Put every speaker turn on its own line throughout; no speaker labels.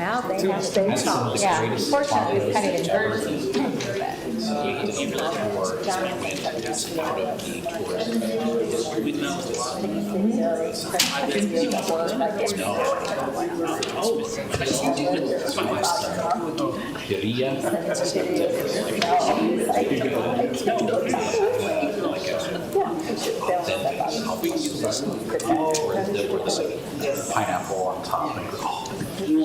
Wow, they have stayed strong. Yeah, unfortunately, it's kind of inverted.
Pineapple on top.
You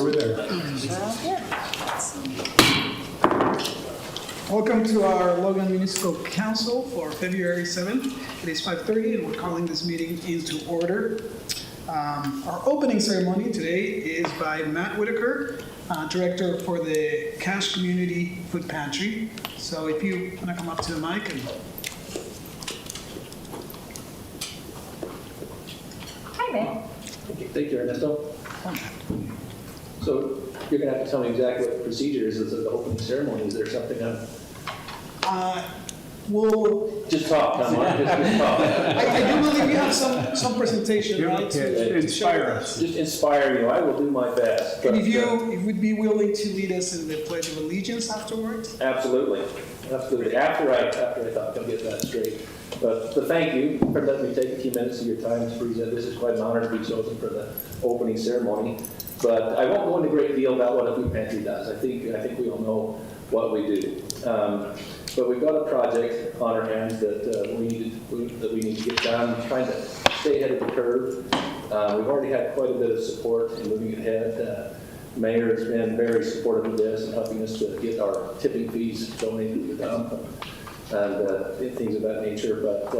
were there. Welcome to our Logan Municipal Council for February 7th. It is 5:30 and we're calling this meeting into order. Our opening ceremony today is by Matt Whitaker, Director for the Cache Community Food Pantry. So if you want to come up to the mic and...
Hi, man.
Thank you, Ernesto. So you're going to have to tell me exactly what the procedure is at the opening ceremony. Is there something
We'll...
Just talk, come on, just talk.
I do believe you have some presentation, right? To
Inspire us.
Just inspire you. I will do my best.
And if you would be willing to lead us in the Pledge of Allegiance afterwards?
Absolutely. Absolutely. After I thought I'll get that straight. But thank you for letting me take a few minutes of your time to present. This is quite an honor to be chosen for the opening ceremony. But I won't go into a great deal about what a food pantry does. I think we all know what we do. But we've got a project on our hands that we need to get done, trying to stay ahead of the curve. We've already had quite a bit of support in moving ahead. Mayor has been very supportive of this and helping us to get our tipping fees donated to the dump and things of that nature. But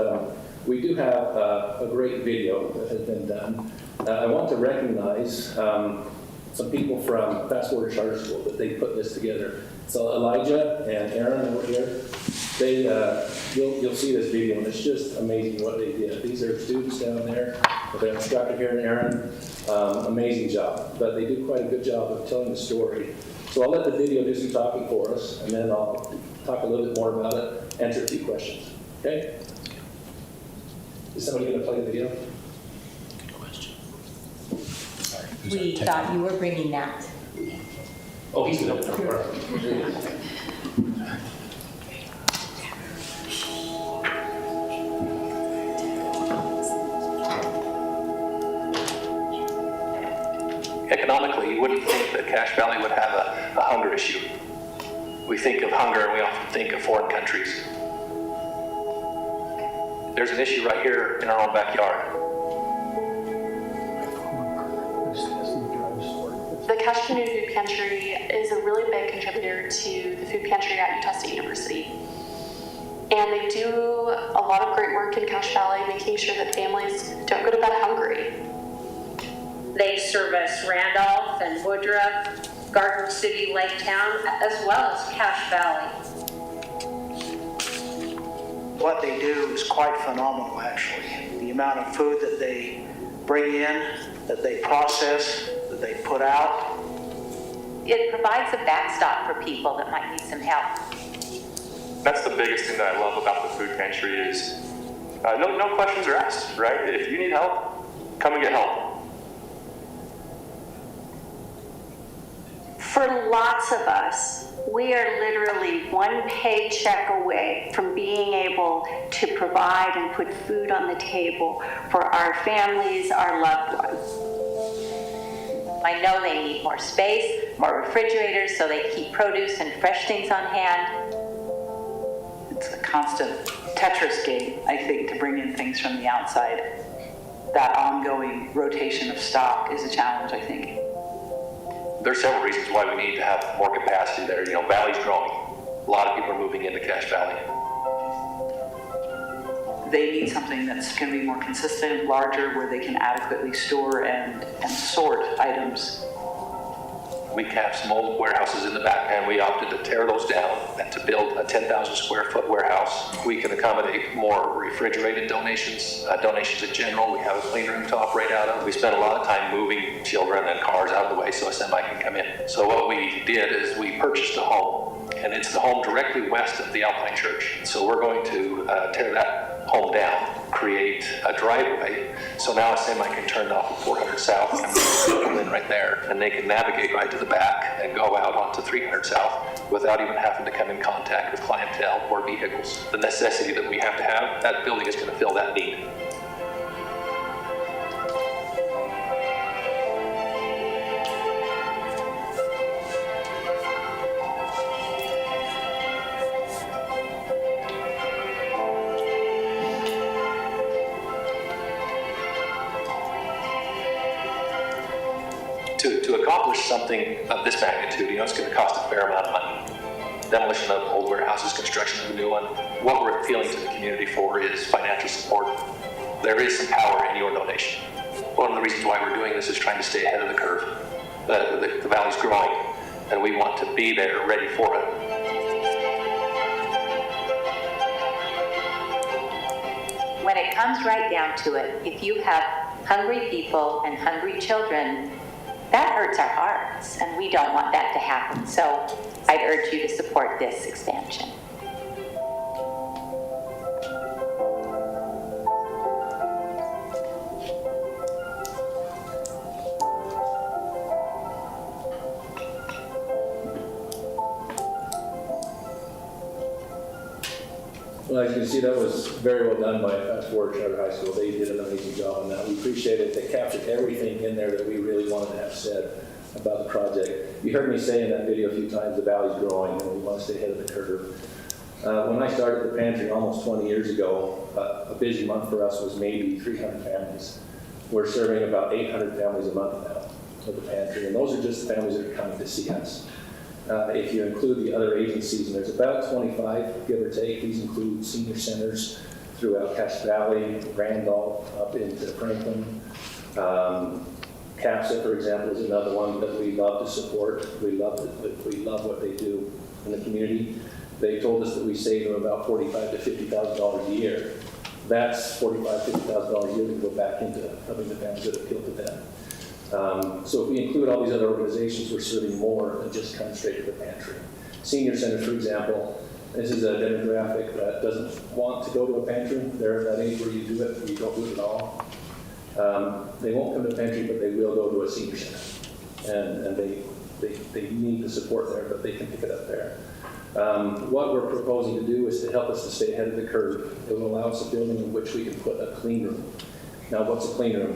we do have a great video that has been done. I want to recognize some people from Fast Forward Charter School that they put this together. So Elijah and Aaron over here, you'll see this video, and it's just amazing what they did. These are students down there. Their instructor here, Aaron, amazing job. But they do quite a good job of telling the story. So I'll let the video do some talking for us, and then I'll talk a little bit more about it, answer a few questions. Okay? Is somebody going to play the video?
Good question.
We thought you were bringing that.
Oh, he's going to.
Economically, you wouldn't think that Cache Valley would have a hunger issue. We think of hunger and we often think of foreign countries. There's an issue right here in our own backyard.
The Cache Community Food Pantry is a really big contributor to the food pantry at Utah State University. And they do a lot of great work in Cache Valley, making sure that families don't go to bed hungry.
They service Randolph and Woodruff, Garden City, Lake Town, as well as Cache Valley.
What they do is quite phenomenal, actually. The amount of food that they bring in, that they process, that they put out.
It provides a backstop for people that might need some help.
That's the biggest thing that I love about the food pantry is no questions are asked, right? If you need help, come and get help.
For lots of us, we are literally one paycheck away from being able to provide and put food on the table for our families, our loved ones. I know they need more space, more refrigerators, so they keep produce and fresh things on hand.
It's a constant Tetris game, I think, to bring in things from the outside. That ongoing rotation of stock is a challenge, I think.
There's several reasons why we need to have more capacity there. You know, Valley's growing. A lot of people are moving into Cache Valley.
They need something that's going to be more consistent, larger, where they can adequately store and sort items.
we have some old warehouses in the back, and we opted to tear those down and to build a 10,000 square foot warehouse. We can accommodate more refrigerated donations, donations in general. We have a clean room to operate out of. We spend a lot of time moving children and cars out of the way so a semi can come in. So what we did is we purchased a home, and it's the home directly west of the Alpine Church. So we're going to tear that home down, create a driveway, so now a semi can turn off at 400 South and come in right there, and they can navigate right to the back and go out onto 300 South without even having to come in contact with clientele or vehicles. The necessity that we have to have, that building is going to fill that need. To accomplish something of this magnitude, it's going to cost a fair amount of money. Demolition of old warehouses, construction of a new one. What we're appealing to the community for is financial support. There is some power in your donation. One of the reasons why we're doing this is trying to stay ahead of the curve. The valley's growing, and we want to be there ready for it.
When it comes right down to it, if you have hungry people and hungry children, that hurts our hearts, and we don't want that to happen. So I'd urge you to support this expansion.
Well, as you can see, that was very well done by Fast Forward Charter High School. They did an amazing job on that. We appreciate it. They captured everything in there that we really wanted to have said about the project. You heard me say in that video a few times, the valley's growing and we want to stay ahead of the curve. When I started the pantry almost 20 years ago, a busy month for us was maybe 300 families. We're serving about 800 families a month now with the pantry, and those are just the families that are coming to see us. If you include the other agencies, and there's about 25, give or take. These include senior centers throughout Cache Valley, Randolph, up into Franklin. CAPSA, for example, is another one that we love to support. We love what they do in the community. They told us that we save them about $45,000 to $50,000 a year. That's $45,000 to $50,000 a year to go back into helping the families that appeal to them. So if we include all these other organizations, we're serving more than just come straight to the pantry. Senior centers, for example, this is a demographic that doesn't want to go to a pantry. They're at that age where you do it, or you don't do it at all. They won't come to a pantry, but they will go to a senior center. And they need the support there, but they can pick it up there. What we're proposing to do is to help us to stay ahead of the curve. It will allow us a building in which we can put a clean room. Now, what's a clean room?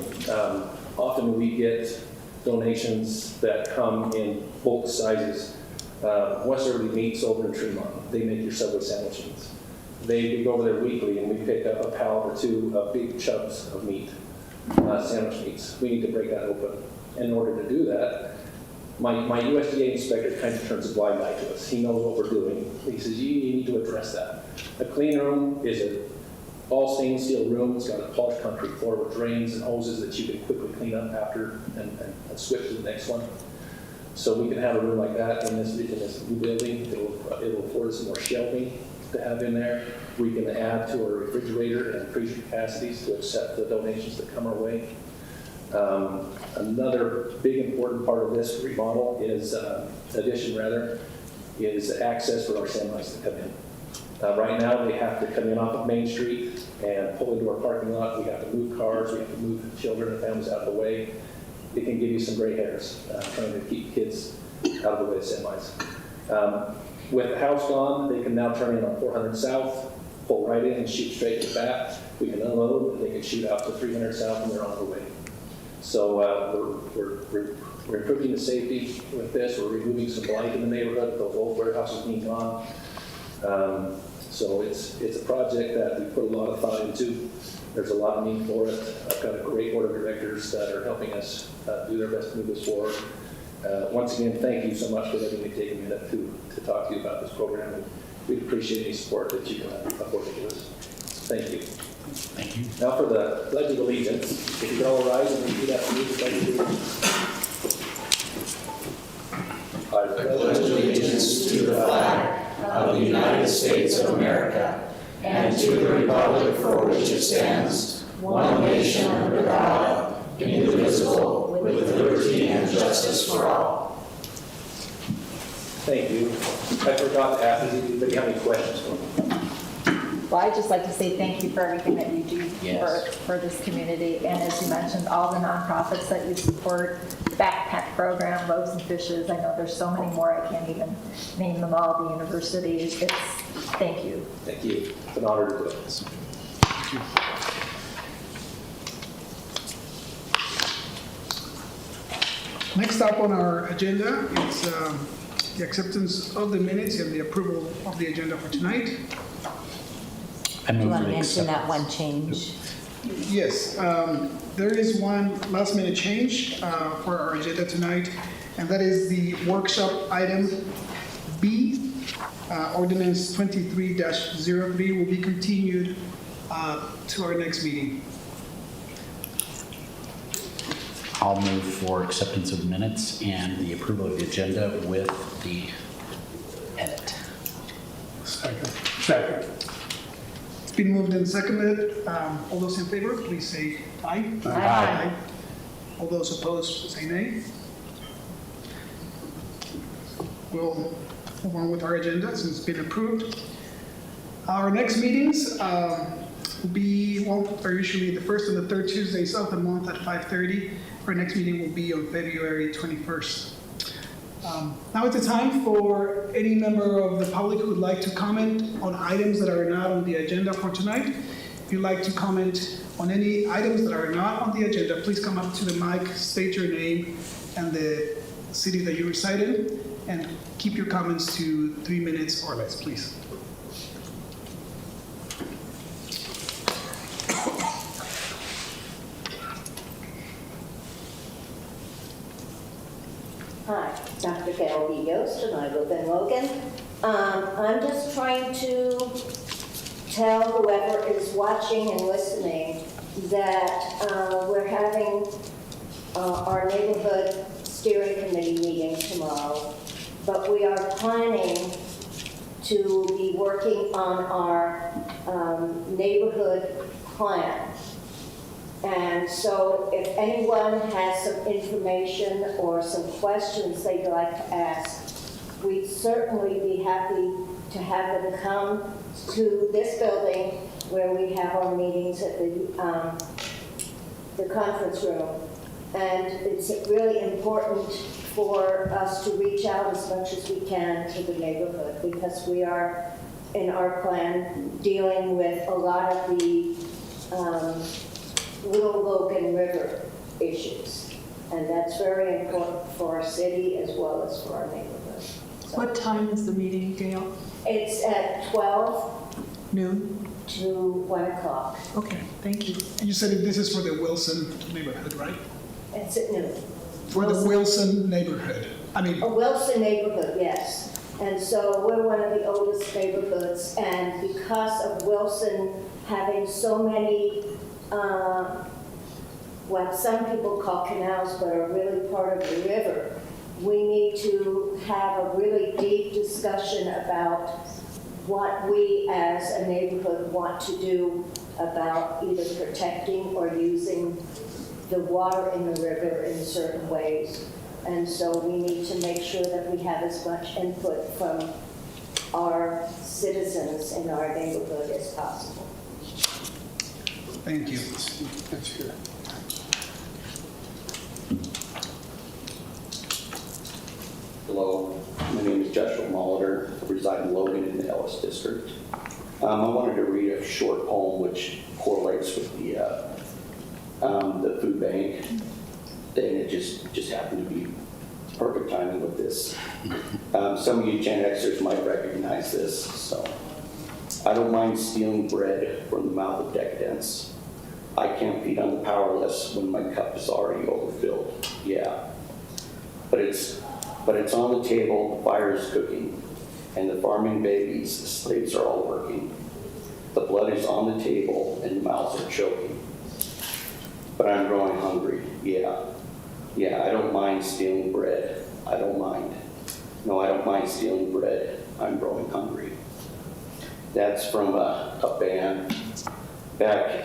Often we get donations that come in bulk sizes. Westerly Meats over in Tremont, they make your Subway sandwich meats. We go over there weekly and we pick up a pallet or two of big chunks of meat, sandwich meats. We need to break that open. In order to do that, my USDA inspector kind of turns a blind eye to us. He knows what we're doing. He says, you need to address that. A clean room is a all stainless steel room. It's got a polished concrete floor with drains and hoses that you can quickly clean up after and switch to the next one. So we can have a room like that in this new building. It'll afford us more shelving to have in there. We can add to our refrigerator and freezer capacities to accept the donations that come our way. Another big important part of this remodel is, is access for our semis to come in. Right now, they have to come in off of Main Street and pull into our parking lot. We have to move cars. We have to move children and families out of the way. It can give you some gray hairs trying to keep kids out of the way of semis. With the house gone, they can now turn in on 400 South, pull right in and shoot straight to the back. We can unload, and they can shoot out to 300 South, and they're on their way. So we're improving the safety with this. We're removing some blight in the neighborhood, those old warehouses being gone. So it's a project that we put a lot of thought into. There's a lot of need for it. I've got a great board of directors that are helping us do their best to move this forward. Once again, thank you so much for letting me take a minute to talk to you about this program. And we'd appreciate any support that you can afford to give us. Thank you.
Thank you.
Now for the Pledge of Allegiance. If you could all rise and repeat after me, the Pledge of Allegiance.
pledge allegiance to the flag of the United States of America and to the republic for which it stands, one nation under God, indivisible, with liberty and justice for all.
Thank you. I forgot to ask, does anybody have any questions for me?
Well, I'd just like to say thank you for everything that you do
Yes.
for this community. And as you mentioned, all the nonprofits that you support, the backpack program, Loaves and Fishes. I know there's so many more. I can't even name them all. The universities. Thank you.
Thank you. It's an honor to do this.
Next up on our agenda is the acceptance of the minutes and the approval of the agenda for tonight.
I
Do you
move
want to
we
mention
accept.
that one change?
Yes, there is one last minute change for our agenda tonight, and that is the workshop item B, ordinance 23-03 will be continued to our next meeting.
I'll move for acceptance of the minutes and the approval of the agenda with the edit.
Second. It's been moved and seconded. All those in favor, please say aye.
Aye.
All those opposed, say nay. We'll move on with our agenda since it's been approved. Our next meetings will be, are usually the first and the third Tuesdays of the month at 5:30. Our next meeting will be on February 21st. Now it's the time for any member of the public who would like to comment on items that are not on the agenda for tonight. If you'd like to comment on any items that are not on the agenda, please come up to the mic, state your name and the city that you reside in, and keep your comments to 3 minutes or less, please.
Hi, Dr. Carol B. Yost, and I live in Logan. I'm just trying to tell whoever is watching and listening that we're having our neighborhood steering committee meeting tomorrow, but we are planning to be working on our neighborhood plan. And so if anyone has some information or some questions they'd like to ask, we'd certainly be happy to have them come to this building where we have our meetings at the conference room. And it's really important for us to reach out as much as we can to the neighborhood, because we are, in our plan, dealing with a lot of the Little Logan River issues. And that's very important for our city as well as for our neighborhood. So
What time is the meeting, Gail?
it's at 12
Noon?
to 1 o'clock.
Okay, thank you.
And you said this is for the Wilson neighborhood, right?
It's at noon.
For the Wilson neighborhood. I mean,
A Wilson neighborhood, yes. And so we're one of the oldest neighborhoods, and because of Wilson having so many what some people call canals, but are really part of the river, we need to have a really deep discussion about what we as a neighborhood want to do about either protecting or using the water in the river in certain ways. And so we need to make sure that we have as much input from our citizens in our neighborhood as possible.
thank you.
Hello, my name is Joshua Molitor. I reside in Logan in the Ellis District. I wanted to read a short poem which correlates with the food bank thing. It just happened to be perfect timing with this. Some of you Gen Xers might recognize this. So, I don't mind stealing bread from the mouth of decadence. I can't feed on the powerless when my cup is already overfilled. Yeah, but it's on the table, the fire is cooking, and the farming babies, the slaves are all working. The blood is on the table, and the mouths are choking. But I'm growing hungry, yeah. Yeah, I don't mind stealing bread, I don't mind. No, I don't mind stealing bread. I'm growing hungry. That's from a band back,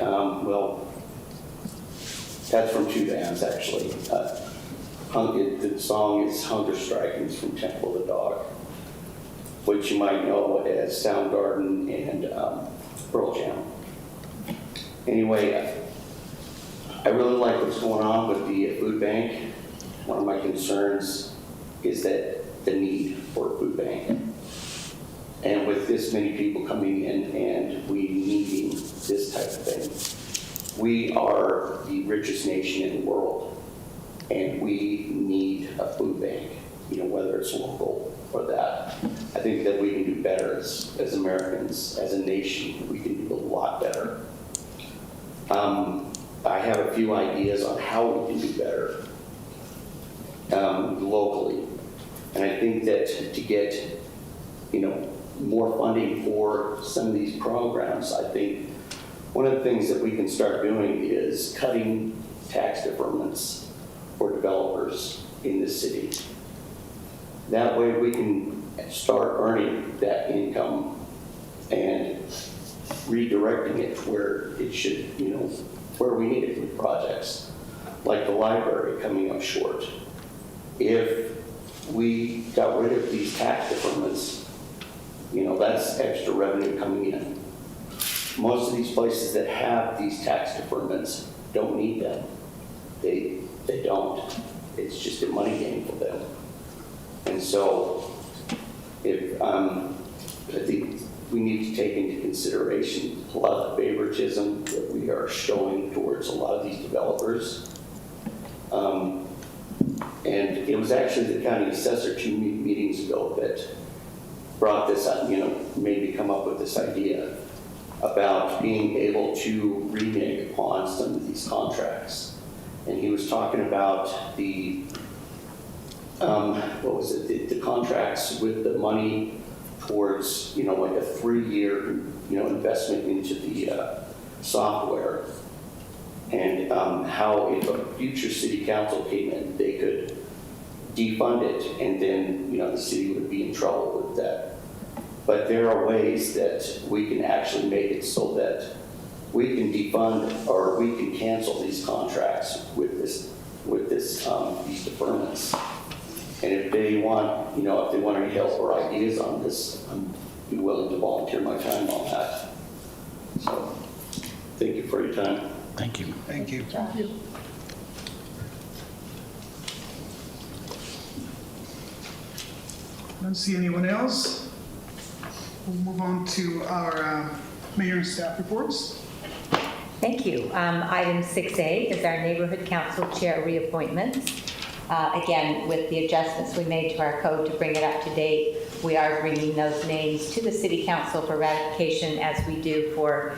that's from two bands actually. The song is Hunger Strikings from Temple of the Dog, which you might know as Soundgarden and Pearl Jam. Anyway, I really like what's going on with the food bank. One of my concerns is that the need for a food bank. And with this many people coming in and we needing this type of thing, we are the richest nation in the world, and we need a food bank, whether it's local or that. I think that we can do better as Americans, as a nation. We can do a lot better. I have a few ideas on how we can do better locally. And I think that to get, more funding for some of these programs, I think one of the things that we can start doing is cutting tax deferments for developers in the city. That way we can start earning that income and redirecting it where it should, where we need it with projects, like the library coming up short. If we got rid of these tax deferments, that's extra revenue coming in. Most of these places that have these tax deferments don't need them. They don't. It's just a money game for them. And so, if I think we need to take into consideration a lot of the favoritism that we are showing towards a lot of these developers. And it was actually the county assessor 2 meetings ago that brought this up, made me come up with this idea about being able to renege upon some of these contracts. And he was talking about the, the contracts with the money towards, like a 3-year, investment into the software. And how if a future city council came in, they could defund it, and then, the city would be in trouble with that. But there are ways that we can actually make it so that we can defund or we can cancel these contracts with these deferments. And if they want, if they want any help or ideas on this, I'm be willing to volunteer my time on that. So, thank you for your time.
Thank you.
Thank you.
Thank you.
I don't see anyone else. We'll move on to our mayor and staff reports.
Thank you. Item 6A is our neighborhood council chair reappointments. Again, with the adjustments we made to our code to bring it up to date, we are bringing those names to the city council for ratification as we do for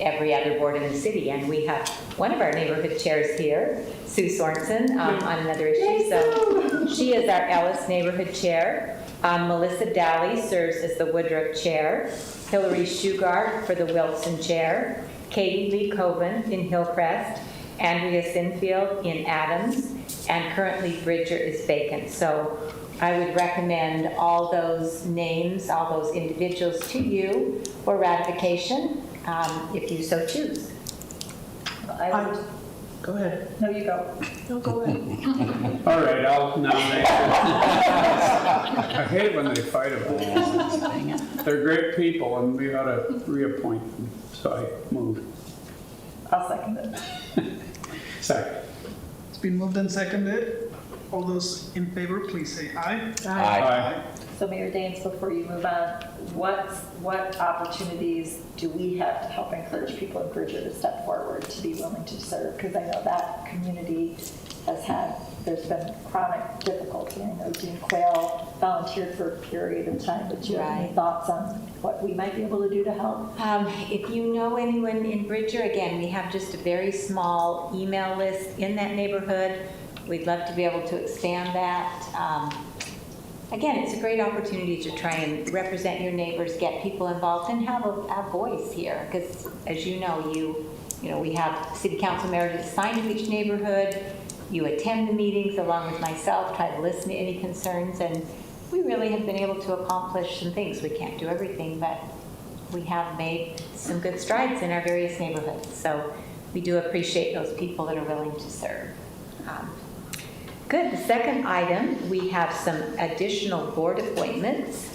every other board in the city. And we have one of our neighborhood chairs here, Sue Sorensen, on another issue. So she is our Ellis neighborhood chair. Melissa Dowley serves as the Woodruff chair. Hillary Shugart for the Wilson chair. Katie Lee Coven in Hillcrest. Andrea Sinfield in Adams. And currently Bridger is vacant. So I would recommend all those names, all those individuals to you for ratification, if you so choose.
I would.
Go ahead.
No, you go.
No, go ahead.
All right, I'll nominate. I hate when they fight about it. They're great people, and we ought to reappoint them. So I move.
I'll second it.
Second.
It's been moved and seconded. All those in favor, please say aye.
Aye.
So Mayor Daines, before you move on, what opportunities do we have to help encourage people in Bridger to step forward to be willing to serve? Because I know that community there's been chronic difficulty. I know Dean Quayle volunteered for a period of time, but do you have any thoughts on what we might be able to do to help?
If you know anyone in Bridger, again, we have just a very small email list in that neighborhood. We'd love to be able to expand that. Again, it's a great opportunity to try and represent your neighbors, get people involved, and have a voice here. Because as you know, we have city council members assigned to each neighborhood. You attend the meetings along with myself, try to listen to any concerns, and we really have been able to accomplish some things. We can't do everything, but we have made some good strides in our various neighborhoods. So we do appreciate those people that are willing to serve. Good. The second item, we have some additional board appointments.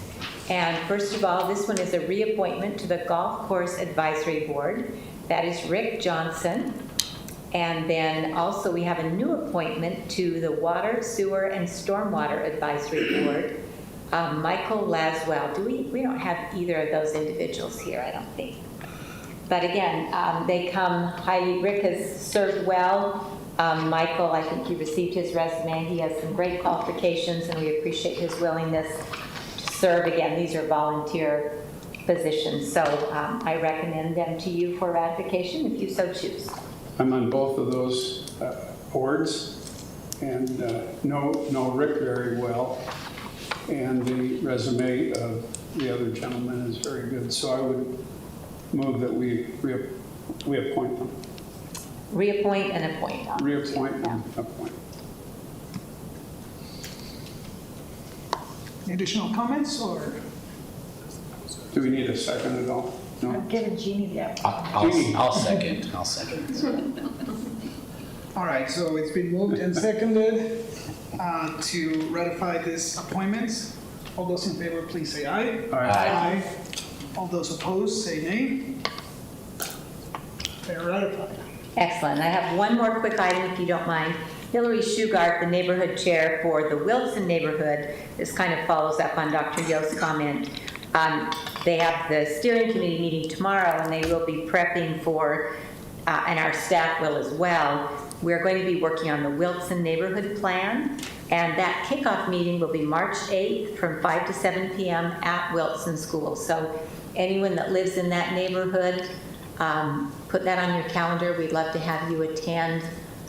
And first of all, this one is a reappointment to the Golf Course Advisory Board. That is Rick Johnson. And then also we have a new appointment to the Water, Sewer, and Stormwater Advisory Board, Michael Laswell. We don't have either of those individuals here, I don't think. But again, they come highly. Rick has served well. Michael, I think you received his resume. He has some great qualifications, and we appreciate his willingness to serve. Again, these are volunteer positions, so I recommend them to you for ratification if you so choose.
I'm on both of those boards and know Rick very well, and the resume of the other gentleman is very good, so I would move that we appoint them.
Reappoint and appoint.
Reappoint and appoint.
Any additional comments, or?
Do we need a second at all? No?
I'm giving Jeannie the opportunity.
I'll second.
All right, so it's been moved and seconded to ratify this appointments. All those in favor, please say aye.
Aye.
All those opposed, say nay. They are ratified.
Excellent. I have one more quick item, if you don't mind. Hillary Shugart, the neighborhood chair for the Wilson neighborhood, this kind of follows up on Dr. Yo's comment. They have the steering committee meeting tomorrow, and they will be prepping for, and our staff will as well, we're going to be working on the Wilson neighborhood plan, and that kickoff meeting will be March 8th from 5 to 7 p.m. at Wilson School. So anyone that lives in that neighborhood, put that on your calendar. We'd love to have you attend.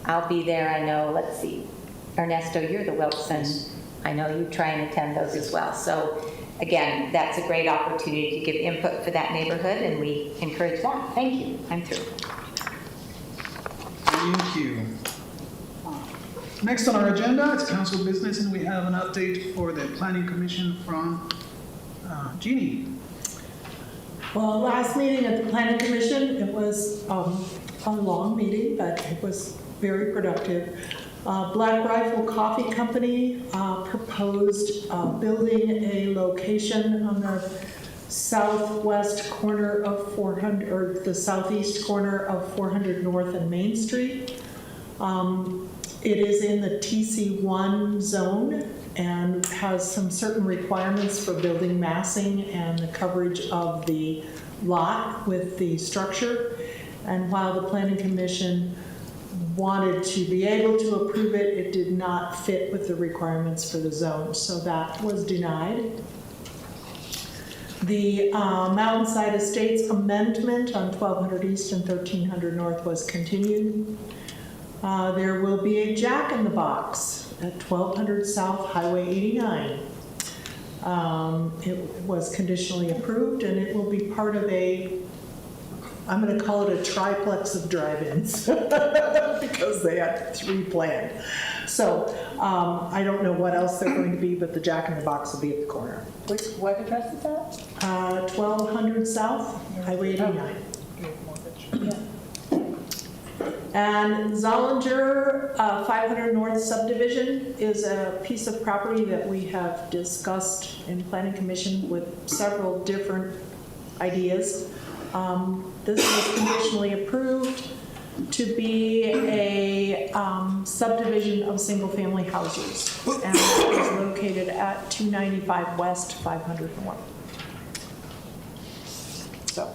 I'll be there. I know, let's see, Ernesto, you're the Wilson. I know you try and attend those as well. So again, that's a great opportunity to give input for that neighborhood, and we encourage that. Thank you. I'm through.
Thank you. Next on our agenda is council business, and we have an update for the planning commission from Jeannie.
Well, last meeting at the Planning Commission, it was a long meeting, but it was very productive. Black Rifle Coffee Company proposed building a location on the southwest corner of 400, or the southeast corner of 400 North and Main Street. It is in the TC1 zone and has some certain requirements for building massing and the coverage of the lot with the structure. And while the Planning Commission wanted to be able to approve it, it did not fit with the requirements for the zone, so that was denied. The Mountainside Estates amendment on 1200 East and 1300 North was continued. There will be a Jack in the Box at 1200 South Highway 89. It was conditionally approved, and it will be part of a, I'm going to call it a triplex of drive-ins because they had 3 planned. So I don't know what else they're going to be, but the Jack in the Box will be at the corner.
What address is that?
1200 South Highway 89.
Yeah.
And Zollinger 500 North subdivision is a piece of property that we have discussed in Planning Commission with several different ideas. This was conditionally approved to be a subdivision of single-family houses, and it is located at 295 West, 500 North. So,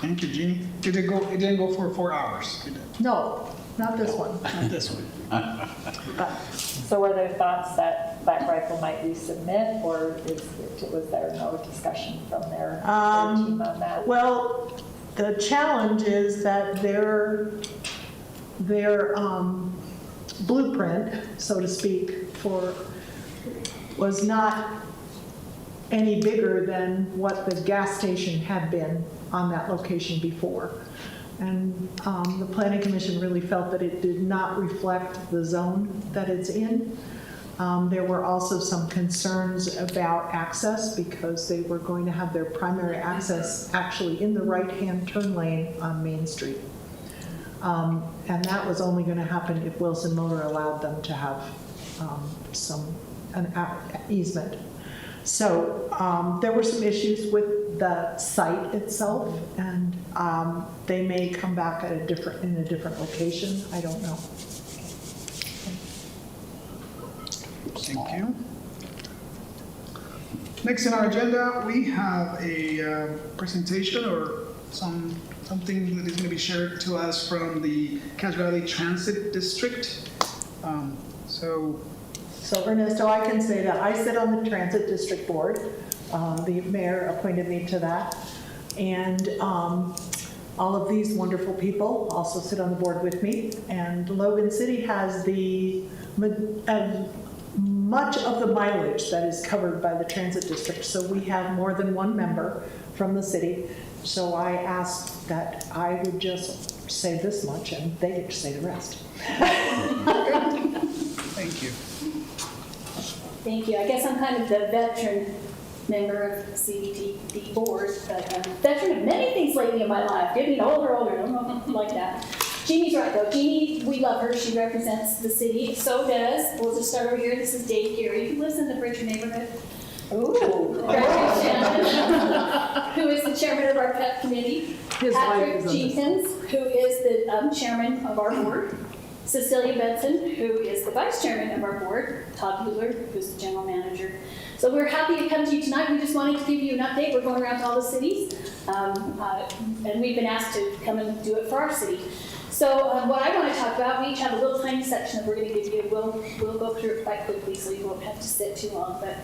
Thank you, Jeannie. Did it go? It didn't go for 4 hours. Did it?
no, not this one.
Not this one.
So were there thoughts that Black Rifle might resubmit, or was there no discussion from their team on that?
Well, the challenge is that their blueprint, so to speak, was not any bigger than what the gas station had been on that location before. And the Planning Commission really felt that it did not reflect the zone that it's in. There were also some concerns about access because they were going to have their primary access actually in the right-hand turn lane on Main Street. And that was only going to happen if Wilson Motor allowed them to have an easement. So there were some issues with the site itself, and they may come back at in a different location. I don't know.
Thank you. Next in our agenda, we have a presentation or something that is going to be shared to us from the Cache Valley Transit District.
So Ernesto, I can say that I sit on the Transit District Board. The mayor appointed me to that. And all of these wonderful people also sit on the board with me. And Logan City has much of the mileage that is covered by the Transit District. So we have more than one member from the city. So I asked that I would just say this much and they get to say the rest.
Thank you.
Thank you. I guess I'm kind of the veteran member of the CVTD board, but I'm a veteran of many things lately in my life. Getting older, I don't know, like that. Jeannie's right though. Jeannie, we love her. She represents the city. So does, we'll just start over here. This is Dave Geary, who lives in the Bridger neighborhood. Ooh. Shannon, who is the chairman of our PEP committee. Patrick Jenkins, who is the chairman of our board. Cecilia Benson, who is the vice chairman of our board. Todd Bueller, who's the general manager. So we're happy to come to you tonight. We just wanted to give you an update. We're going around to all the cities, and we've been asked to come and do it for our city. So what I want to talk about, we each have a little tiny section that we're going to give you. We'll go through it quite quickly so you won't have to sit too long. But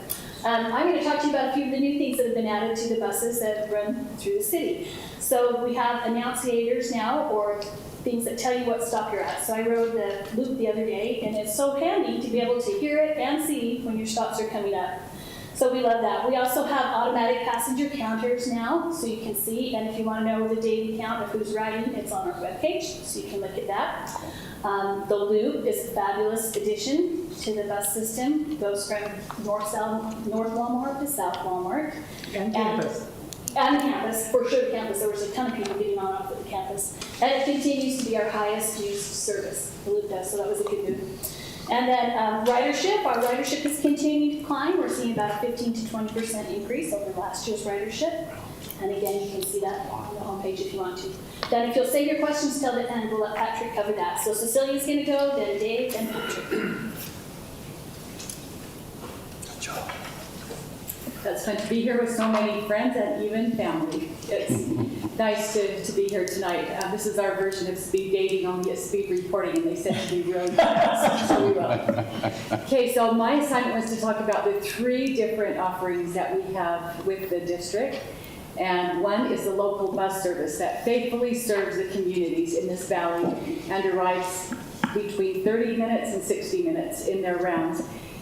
I'm going to talk to you about a few of the new things that have been added to the buses that run through the city. So we have annunciators now, or things that tell you what stop you're at. So I rode the loop the other day, and it's so handy to be able to hear it and see when your stops are coming up. So we love that. We also have automatic passenger counters now, so you can see, and if you want to know the daily count of who's riding, it's on our webpage, so you can look at that. The loop is a fabulous addition to the bus system. It goes from North Walmart to South Walmart.
And campus.
And the campus, for sure the campus. There was a ton of people getting on off at the campus. And it continues to be our highest used service, the loop does, so that was a good move. And then ridership, our ridership is continuing to climb. We're seeing about a 15 to 20% increase over last year's ridership. And again, you can see that on the homepage if you want to. Then if you'll save your questions till the end, we'll let Patrick cover that. So Cecilia's gonna go, then Dave, then Patrick.
Good job. It's fun to be here with so many friends and even family. It's nice to be here tonight. This is our version of speed dating, only at speed reporting, and they said to be really fast, so we will. Okay, so my assignment was to talk about the 3 different offerings that we have with the district. And one is the local bus service that faithfully serves the communities in this valley and arrives between 30 minutes and 60 minutes in their rounds.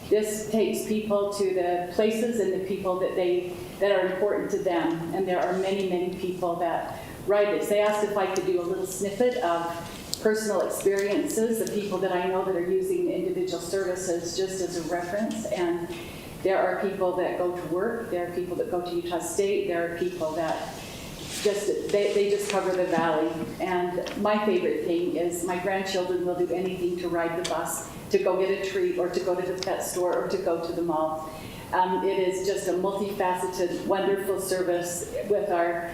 This takes people to the places and the people that are important to them. And there are many, many people that ride this. They asked if I could do a little snippet of personal experiences, the people that I know that are using the individual services just as a reference. And there are people that go to work, there are people that go to Utah State, there are people that they just cover the valley. And my favorite thing is my grandchildren will do anything to ride the bus, to go get a treat, or to go to the pet store, or to go to the mall. It is just a multifaceted, wonderful service with our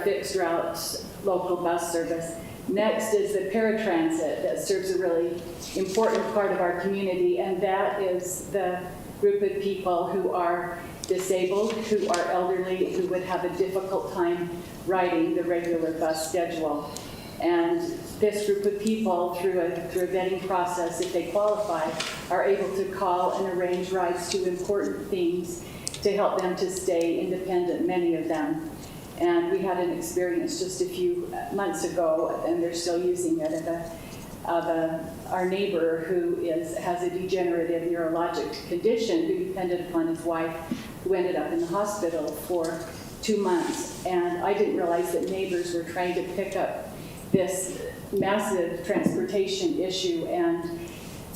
fixed route local bus service. Next is the paratransit that serves a really important part of our community, and that is the group of people who are disabled, who are elderly, who would have a difficult time riding the regular bus schedule. And this group of people, through a vetting process, if they qualify, are able to call and arrange rides to important things to help them to stay independent, many of them. And we had an experience just a few months ago, and they're still using it, of our neighbor who has a degenerative neurologic condition who depended upon his wife, who ended up in the hospital for 2 months. And I didn't realize that neighbors were trying to pick up this massive transportation issue, and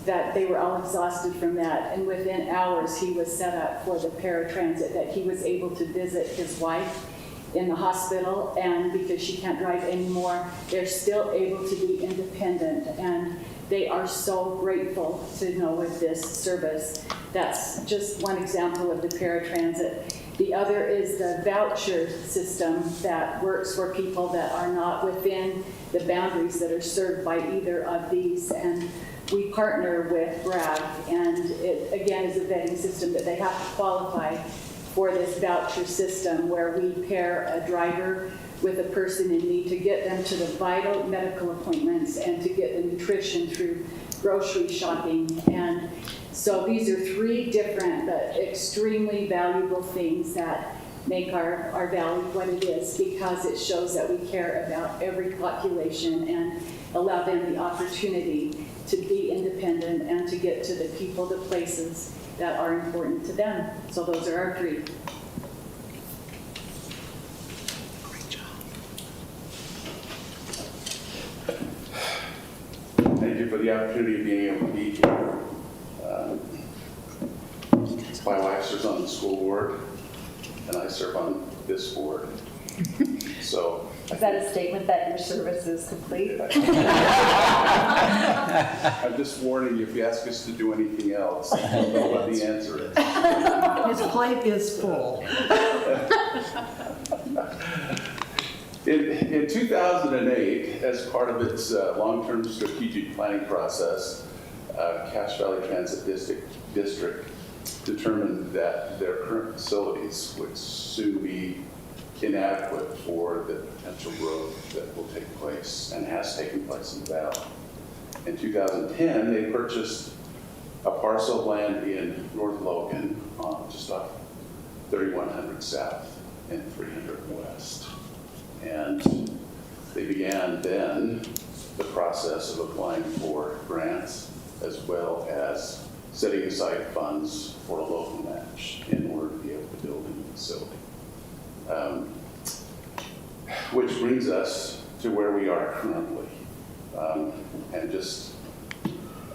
that they were all exhausted from that. And within hours, he was set up for the paratransit, that he was able to visit his wife in the hospital, and because she can't drive anymore, they're still able to be independent, and they are so grateful to know with this service. That's just one example of the paratransit. The other is the voucher system that works for people that are not within the boundaries that are served by either of these, and we partner with BRAG, and it again is a vetting system that they have to qualify for this voucher system, where we pair a driver with a person in need to get them to the vital medical appointments and to get the nutrition through grocery shopping. And so these are three different but extremely valuable things that make our valley what it is, because it shows that we care about every population and allow them the opportunity to be independent and to get to the people, the places that are important to them. So those are our three.
Thank you for the opportunity of being able to be here. My wife serves on the school board, and I serve on this board. So,
Is that a statement that your service is complete?
I'm just warning you, if you ask us to do anything else, I don't know what the answer is.
His plate is full.
In 2008, as part of its long-term strategic planning process, Cache Valley Transit District determined that their current facilities would soon be inadequate for the potential growth that will take place and has taken place in the valley. In 2010, they purchased a parcel of land in North Logan, just off 3100 South and 300 West. And they began then the process of applying for grants, as well as setting aside funds for a local match in order to be able to build a new facility. Which brings us to where we are currently. And just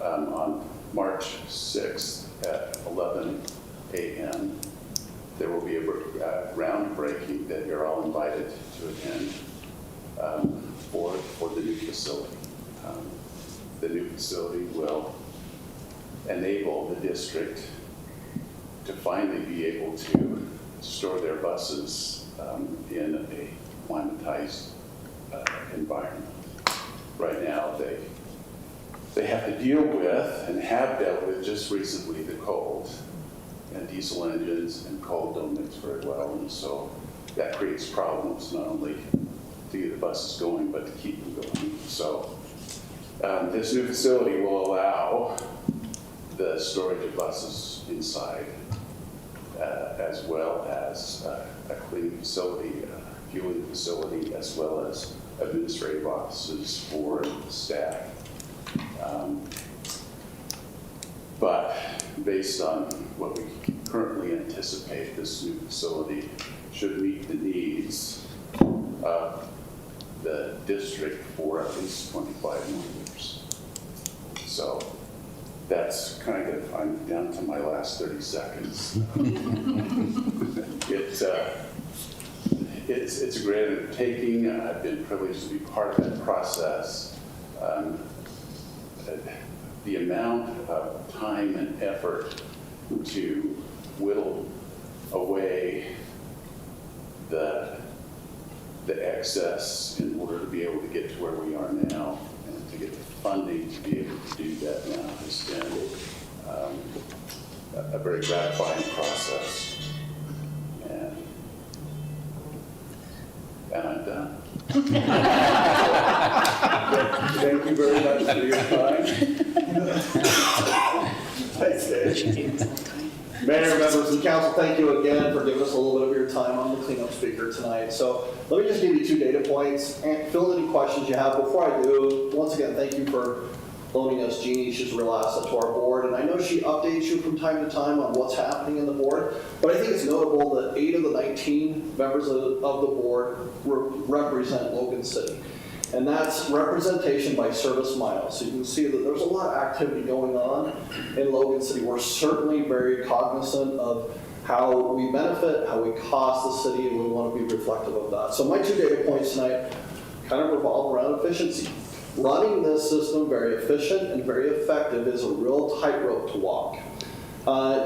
on March 6th at 11 a.m., there will be a groundbreaking that you're all invited to attend for the new facility. The new facility will enable the district to finally be able to store their buses in a climatized environment. Right now, they have to deal with and have dealt with just recently the cold, and diesel engines and coal don't mix very well, and so that creates problems not only to get the buses going, but to keep them going. So this new facility will allow the storage of buses inside, as well as a cleaning facility, fueling facility, as well as administrative offices for the staff. But based on what we currently anticipate, this new facility should meet the needs of the district for at least 25 more years. So that's kind of, I'm down to my last 30 seconds. It's a great undertaking. I've been privileged to be part of that process. The amount of time and effort to whittle away the excess in order to be able to get to where we are now, and to get the funding to be able to do that now has been a very gratifying process. And I'm done. Thank you very much for your time.
Thanks, Dave. Mayor, members of council, thank you again for giving us a little bit of your time on the cleanup speaker tonight. So let me just give you 2 data points and fill in any questions you have. Before I do, once again, thank you for loaning us Jeannie. She's a real asset to our board, and I know she updates you from time to time on what's happening in the board, but I think it's notable that 8 of the 19 members of the board represent Logan City. and that's representation by service miles. So you can see that there's a lot of activity going on in Logan City. We're certainly very cognizant of how we benefit, how we cost the city, and we want to be reflective of that. So my 2 data points tonight kind of revolve around efficiency. Running this system very efficient and very effective is a real tightrope to walk.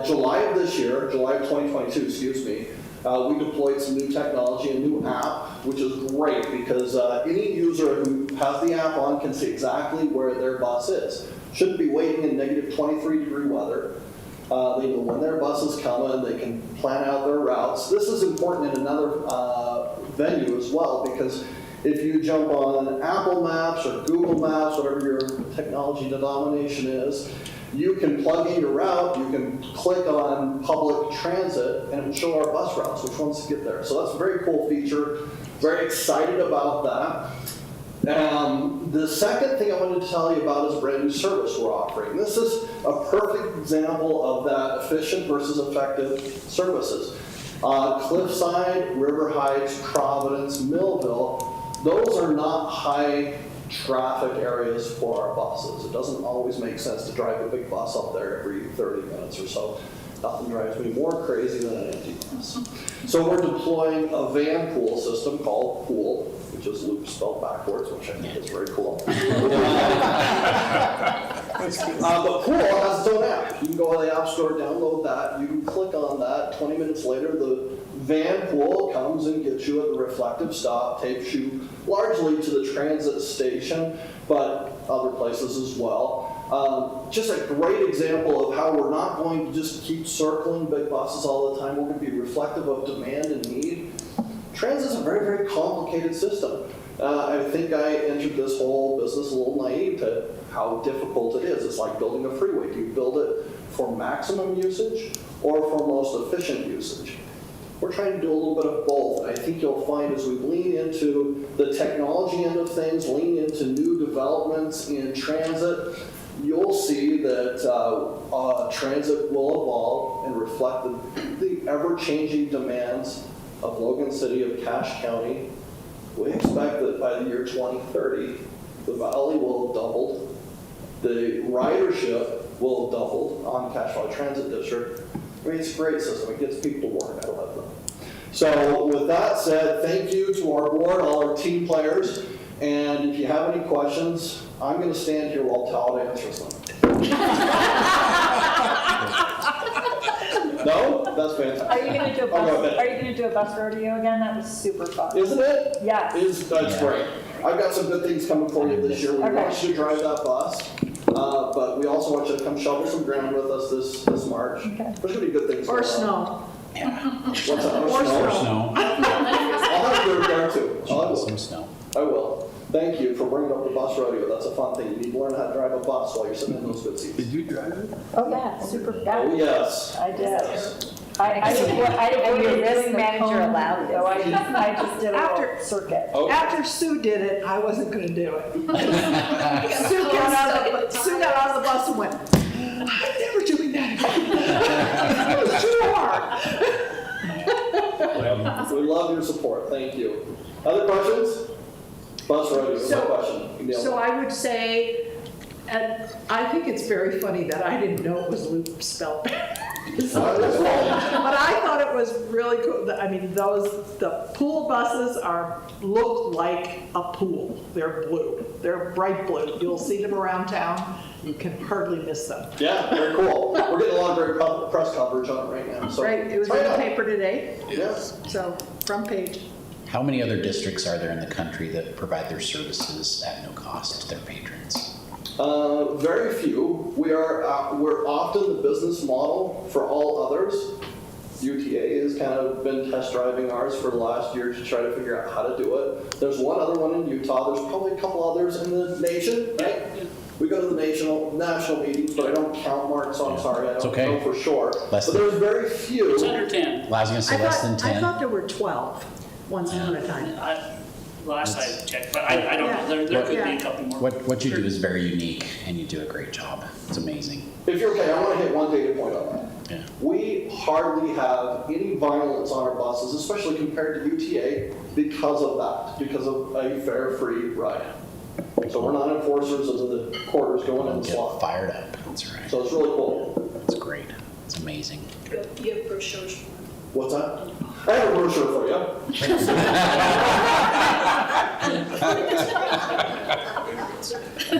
July of this year, July of 2022, excuse me, we deployed some new technology, a new app, which is great because any user who has the app on can see exactly where their bus is. Shouldn't be waiting in negative 23-degree weather. They know when their bus is coming, they can plan out their routes. This is important in another venue as well, because if you jump on Apple Maps or Google Maps, whatever your technology denomination is, you can plug in your route, you can click on public transit, and it will show our bus routes, which ones to get there. So that's a very cool feature. Very excited about that. The second thing I wanted to tell you about is a brand new service we're offering. This is a perfect example of that efficient versus effective services. Cliffside, River Heights, Providence, Millville, those are not high traffic areas for our buses. It doesn't always make sense to drive a big bus up there every 30 minutes or so. Nothing drives me more crazy than an empty bus. So we're deploying a van pool system called Pool, which is loop spelled backwards, which I think is very cool. But Pool has its own app. You can go to the App Store, download that. You can click on that. 20 minutes later, the van pool comes and gets you at the reflective stop, takes you largely to the transit station, but other places as well. Just a great example of how we're not going to just keep circling big buses all the time. We're going to be reflective of demand and need. Transit is a very, very complicated system. I think I entered this whole business a little naive to how difficult it is. It's like building a freeway. Do you build it for maximum usage or for most efficient usage? We're trying to do a little bit of both. And I think you'll find as we lean into the technology end of things, lean into new developments in transit, you'll see that transit will evolve and reflect the ever-changing demands of Logan City, of Cache County. We expect that by the year 2030, the valley will have doubled. The ridership will have doubled on Cache Valley Transit District. I mean, it's a great system. It gets people to work. I love them. So with that said, thank you to our board, all our team players. And if you have any questions, I'm going to stand here while Todd answers them. No? That's fantastic.
Are you going to do a bus? Are you going to do a bus rodeo again? That was super fun.
Isn't it?
Yes.
That's great. I've got some good things coming for you this year. We want you to drive that bus, but we also want you to come shovel some ground with us this March. Okay. There's going to be good things.
Or snow.
Yeah. What's that?
Or snow.
I'll have to do it there too.
Some snow.
I will. Thank you for bringing up the bus rodeo. That's a fun thing. You need to learn how to drive a bus while you're sitting in those good seats.
Did you drive it?
Oh, yeah, super fun.
Oh, yes.
I did.
Yes.
I didn't
Your risk manager allowed
so I just did a little circuit.
Okay.
After Sue did it, I wasn't going to do it. Sue got out of the bus and went, I'm never doing that again. It was too hard.
We love your support. Thank you. Other questions? Bus rodeo, no question.
So I would say, and I think it's very funny that I didn't know it was loop spelled back. But I thought it was really cool. I mean, the pool buses look like a pool. They're blue. They're bright blue. You'll see them around town. You can hardly miss them.
Yeah, they're cool. We're getting a lot of great press coverage on it right now. So
right, it was in the paper today.
Yes.
So front page.
How many other districts are there in the country that provide their services at no cost to their patrons?
Very few. We're often the business model for all others. UTA has kind of been test driving ours for the last year to try to figure out how to do it. There's one other one in Utah. There's probably a couple others in the nation, right? We go to the national meetings, but I don't count Mark, so I'm sorry. I don't know for sure. But there's very few.
It's under 10. Well, I was going to say less than 10.
I thought there were 12 once upon a time.
last I checked, but I don't know, there could be a couple more.
What you do is very unique, and you do a great job. It's amazing.
If you're okay, I want to hit one data point on that.
Yeah.
We hardly have any violence on our buses, especially compared to UTA, because of that, because of a fare-free ride. So we're not enforcers of the quarters going in and slot.
Fired up. That's right.
So it's really cool.
That's great. It's amazing.
You have brochures.
What's that? I have a brochure for you.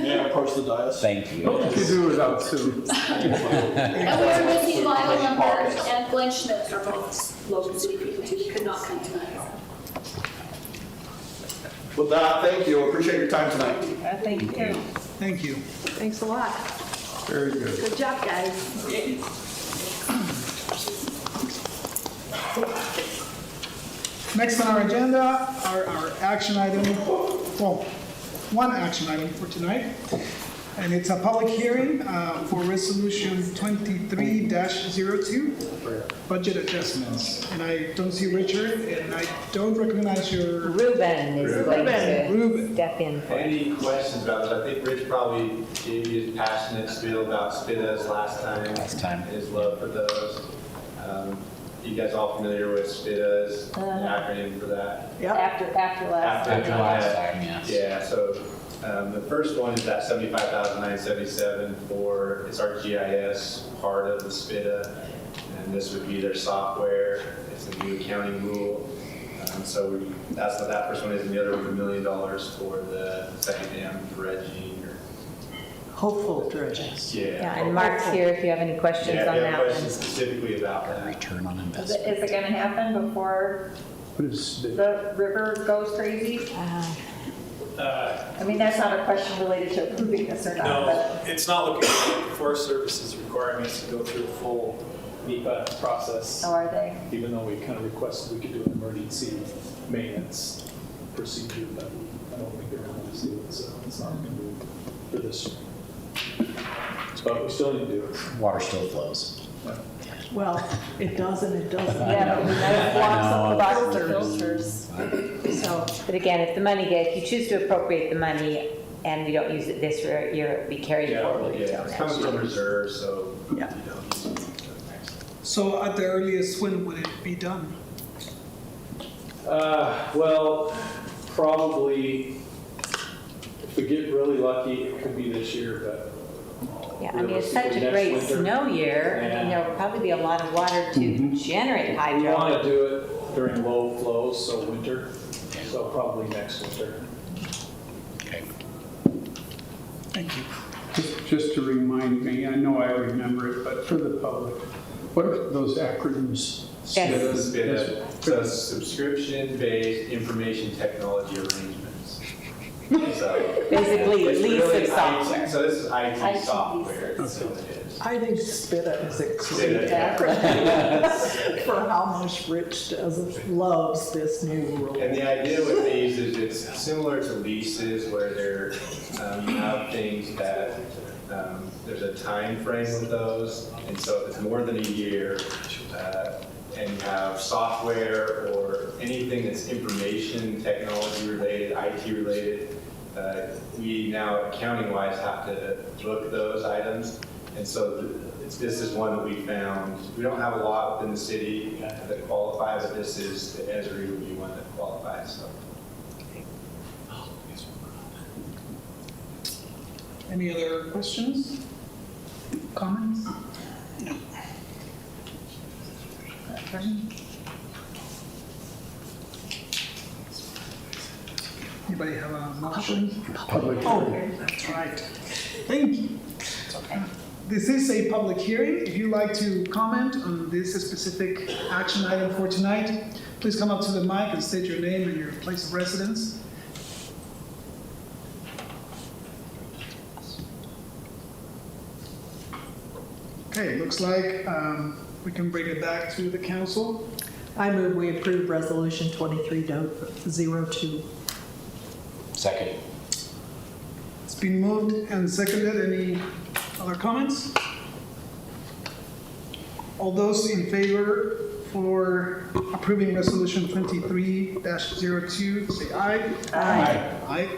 May I approach the dais?
Thank you.
What could you do without Sue?
And we're missing Lyle Lumber and Glenn Schmidt are both Logan City people too, could not come tonight.
With that, thank you. Appreciate your time tonight.
Thank you.
Thank you.
Thanks a lot.
Very good.
Good job, guys.
Next on our agenda are our action item, well, one action item for tonight. And it's a public hearing for resolution 23-02, budget adjustments. And I don't see Richard, and I don't recognize your...
Ruben is going to step in for
Any questions about this? I think Rich probably gave you his passionate spiel about SPIDAs last time. His love for those. You guys all familiar with SPIDAs, the acronym for that?
Yep. After last time.
yes.
Yeah, so the first one is that $75,977 for, it's our GIS part of the SPIDA, and this would be their software. It's a new accounting rule. So that's what that first one is, and the other one's $1 million for the second dam dredging.
Hopeful dredging.
Yeah.
and Mark's here if you have any questions on
Yeah, if you
that
have
one.
questions specifically about that.
Return on
Is
investment.
it going to happen before the river goes crazy? I mean, that's not a question related to approving this or not.
No, it's not looking at Forest Service's requirements to go through a full NEPA process.
How are they?
Even though we kind of requested we could do an emergency maintenance procedure, but I don't think they're going to do it, so it's not going to do it for this year. But we still need to do it.
Water still flows.
Well, it does and it doesn't.
Yeah, but that blocks up the
filters.
So, but again, if the money if you choose to appropriate the money and we don't use it this year, it'll be carried forward.
Yeah, it's coming from reserve, so
yeah.
you don't use it.
So at the earliest, when would it be done?
Well, probably, if we get really lucky, it could be this year, but
Yeah, I mean, it's such a great snow year. I mean, there will probably be a lot of water to generate hydro.
we want to do it during low flows, so winter, so probably next winter.
Okay.
Thank you.
Just to remind me, I know I remember it, but for the public, what are those acronyms?
SPIDA, so subscription-based information technology arrangements. So
Basically,
it's
lease
really
of software.
So this is IT software. That's what it is.
I think SPIDA is a great
SPIDA.
acronym for how much Rich loves this new rule.
And the idea with these is it's similar to leases where there you have things that there's a time frame with those, and so if it's more than a year, and you have software or anything that's information technology related, IT related, we now accounting wise have to book those items. And so this is one that we found. We don't have a lot within the city that qualify, but this is the Esri would be one that qualifies. So.
Any other questions? Comments? No. Anybody have a motion?
Public
hearing. That's right. Thank you. This is a public hearing. If you'd like to comment on this specific action item for tonight, please come up to the mic and state your name and your place of residence. Okay, looks like we can bring it back to the council.
I move we approve resolution 23-02.
Second.
It's been moved and seconded. Any other comments? All those in favor for approving resolution 23-02, say aye.
Aye.
Aye.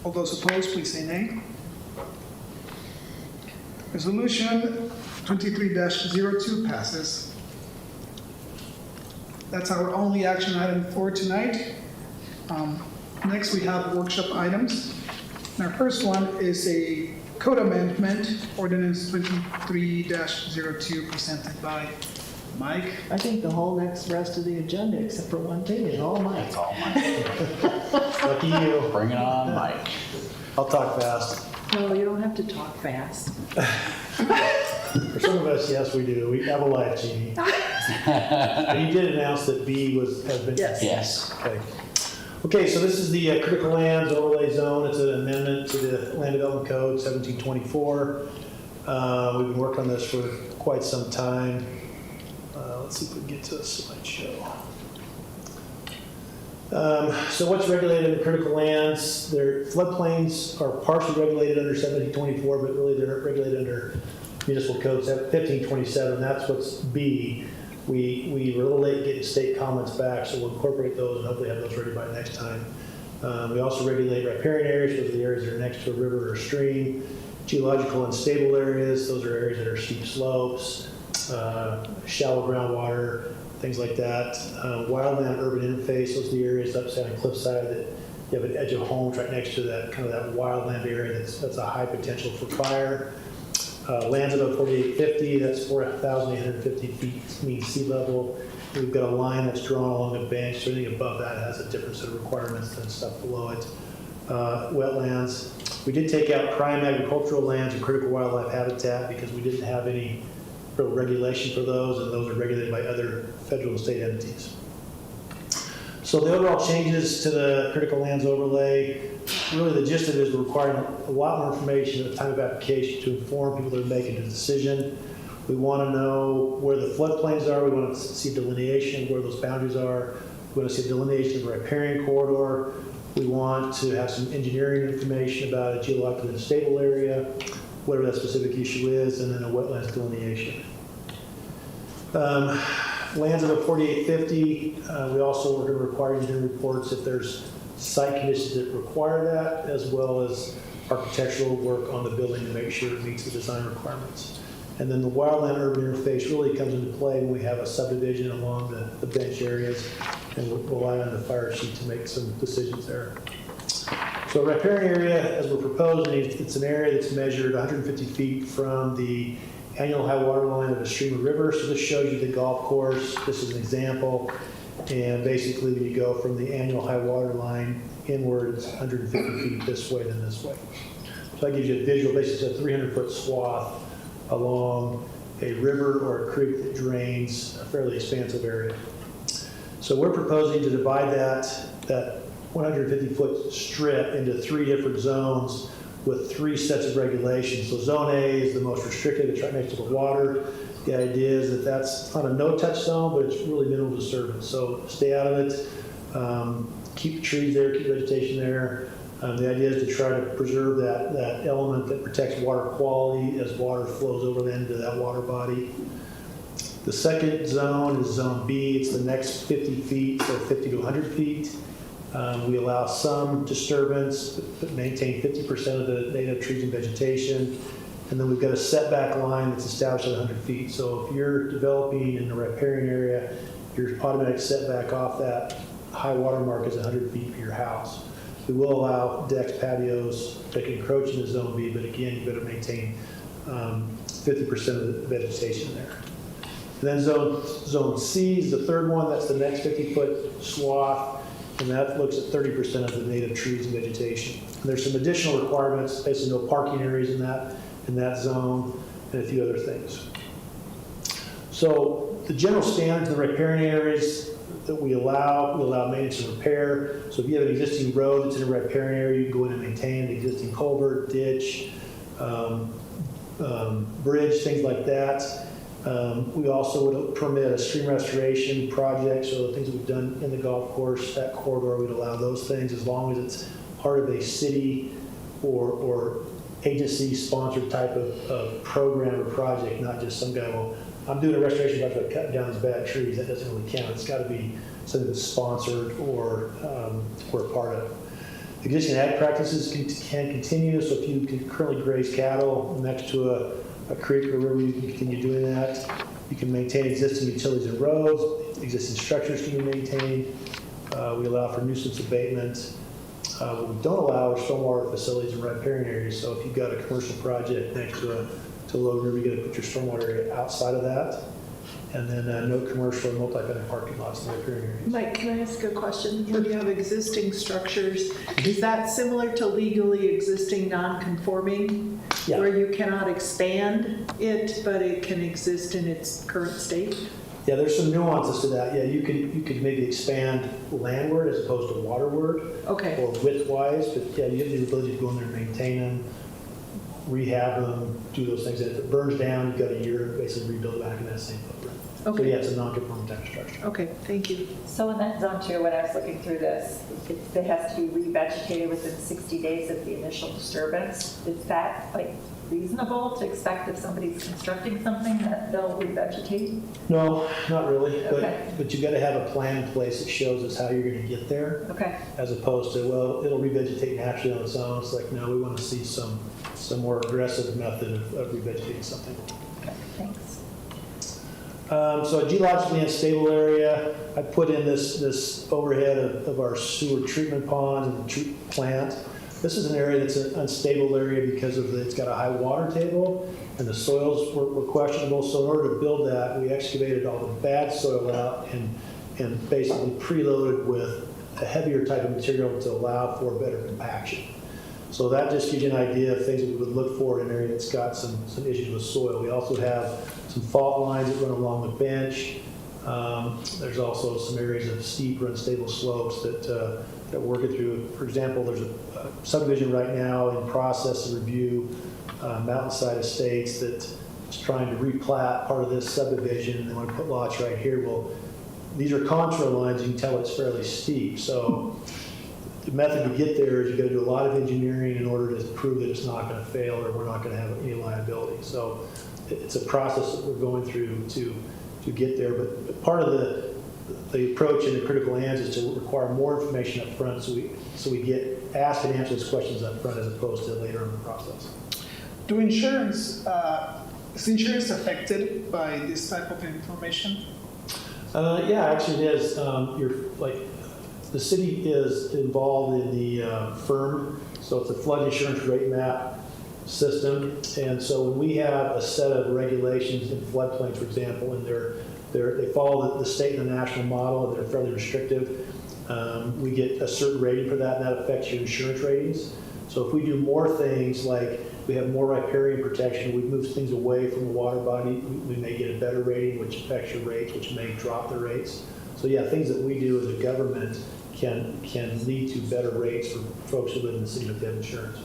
All those opposed, please say nay. Resolution 23-02 passes. That's our only action item for tonight. Next, we have workshop items. And our first one is a code amendment, ordinance 23-02, presented by Mike.
I think the whole rest of the agenda, except for one thing, is all Mike.
It's all Mike.
Lucky you.
Bring it on, Mike.
I'll talk fast.
No, you don't have to talk fast.
For some of us, yes, we do. We have a life, Jeannie. But you did announce that B has been.
Yes.
Okay. Okay, so this is the critical lands overlay zone. It's an amendment to the Land Development Code 1724. We've been working on this for quite some time. Let's see if we can get to a slideshow. So what's regulated in critical lands? Their floodplains are partially regulated under 1724, but really they're regulated under Municipal Code 1527. That's what's B. We were a little late getting state comments back, so we'll incorporate those and hopefully have those ready by next time. We also regulate riparian areas, those are the areas that are next to a river or stream. Geological unstable areas, those are areas that are steep slopes, shallow groundwater, things like that. Wildland urban interface, those are the areas upside and cliffside that you have an edge of homes right next to that kind of that wildland area that's a high potential for fire. Lands above 4850, that's 4,850 feet mean sea level. We've got a line that's drawn along a bench, so anything above that has a different set of requirements than stuff below it. Wetlands. We did take out prime agricultural lands and critical wildlife habitat because we didn't have any real regulation for those, and those are regulated by other federal and state entities. So the overall changes to the critical lands overlay, really the gist of it is we're requiring a lot more information at the time of application to inform people that are making a decision. We want to know where the floodplains are. We want to see delineation of where those boundaries are. We want to see delineation of the riparian corridor. We want to have some engineering information about a geologically unstable area, whatever that specific issue is, and then a wetlands delineation. Lands above 4850, we also are going to require engineering reports if there's site conditions that require that, as well as architectural work on the building to make sure it meets the design requirements. And then the wildland urban interface really comes into play when we have a subdivision along the bench areas, and we'll rely on the fire sheet to make some decisions there. So a riparian area, as we're proposing, it's an area that's measured 150 feet from the annual high water line of a stream or river. So this shows you the golf course. This is an example. And basically, when you go from the annual high water line inward, it's 150 feet this way than this way. So that gives you a visual, basically it's a 300-foot swath along a river or a creek that drains a fairly expansive area. So we're proposing to divide that 150-foot strip into 3 different zones with 3 sets of regulations. So zone A is the most restricted, it's right next to the water. The idea is that that's not a no-touch zone, but it's really minimal disturbance. So stay out of it, keep trees there, keep vegetation there. The idea is to try to preserve that element that protects water quality as water flows overland into that water body. The second zone is zone B. It's the next 50 feet, so 50 to 100 feet. We allow some disturbance, but maintain 50% of the native trees and vegetation. And then we've got a setback line that's established at 100 feet. So if you're developing in a riparian area, your automatic setback off that high water mark is 100 feet for your house. We will allow decks, patios that can encroach into zone B, but again, you better maintain 50% of the vegetation there. And then zone C is the third one. That's the next 50-foot swath, and that looks at 30% of the native trees and vegetation. And there's some additional requirements, basically no parking areas in that zone, and a few other things. So the general standards of the riparian areas that we allow maintenance and repair. So if you have an existing road that's in a riparian area, you can go in and maintain an existing culvert, ditch, bridge, things like that. We also would permit a stream restoration project, so the things that we've done in the golf course, that corridor, we'd allow those things as long as it's part of a city or agency-sponsored type of program or project, not just some guy will I'm doing a restoration project, cutting down these bad trees, that doesn't really count. It's got to be something that's sponsored or we're a part of. Existing ag practices can continue, so if you can currently graze cattle next to a creek or river, you can continue doing that. You can maintain existing utilities and roads, existing structures can be maintained. We allow for nuisance abatement. What we don't allow are stormwater facilities and riparian areas, so if you've got a commercial project next to Logan River, you got to put your stormwater area outside of that. And then no commercial or multi-family parking lots in the riparian areas.
Mike, can I ask a question? When you have existing structures, is that similar to legally existing non-conforming?
Yeah.
Where you cannot expand it, but it can exist in its current state?
Yeah, there's some nuances to that. Yeah, you could maybe expand landward as opposed to waterward.
Okay.
Or width-wise, but yeah, you have the ability to go in there and maintain them, rehab them, do those things. And if it burns down, you've got a year to basically rebuild back in that same footprint.
Okay.
So yeah, it's a non-conforming type of structure.
Okay, thank you.
So in that zone too, when I was looking through this, it has to be revegetated within 60 days of the initial disturbance. Is that like reasonable to expect if somebody's constructing something that they'll revegetate?
No, not really.
Okay.
But you've got to have a plan in place that shows us how you're going to get there.
Okay.
As opposed to, well, it'll revegetate naturally on its own. It's like, no, we want to see some more aggressive method of revegetating something.
Okay, thanks.
So a geologically unstable area, I put in this overhead of our sewer treatment pond and plant. This is an area that's an unstable area because it's got a high water table and the soils were questionable. So in order to build that, we excavated all the bad soil out and basically preloaded with a heavier type of material to allow for better compaction. So that just gives you an idea of things that we would look for in an area that's got some issues with soil. We also have some fault lines that run along the bench. There's also some areas of steep or unstable slopes that we're working through. For example, there's a subdivision right now in process of review, Mountainside Estates, that is trying to replat part of this subdivision, and they want to put lots right here. Well, these are contour lines. You can tell it's fairly steep. So the method to get there is you've got to do a lot of engineering in order to prove that it's not going to fail or we're not going to have any liability. So it's a process that we're going through to get there. But part of the approach in the critical lands is to require more information up front so we get asked and answer those questions up front as opposed to later in the process.
Do insurance, is insurance affected by this type of information?
Yeah, actually it is. The city is involved in the FIRM, so it's a flood insurance rate map system. And so when we have a set of regulations in floodplains, for example, and they follow the state and the national model, and they're fairly restrictive, we get a certain rating for that, and that affects your insurance ratings. So if we do more things like we have more riparian protection, we move things away from the water body, we may get a better rating, which affects your rates, which may drop the rates. So yeah, things that we do as a government can lead to better rates for folks who live in the city if they have insurance.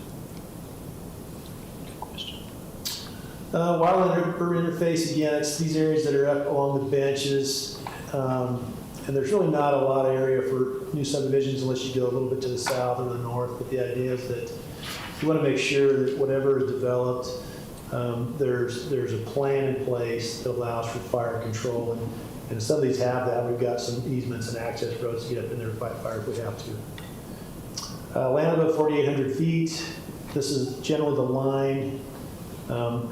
Wildland urban interface, again, it's these areas that are up along the benches. And there's really not a lot of area for new subdivisions unless you go a little bit to the south or the north. But the idea is that you want to make sure that whatever is developed, there's a plan in place that allows for fire control. And some of these have that. We've got some easements and access roads to get up in there to fight fire if we have to. Land above 4,800 feet. This is generally the line.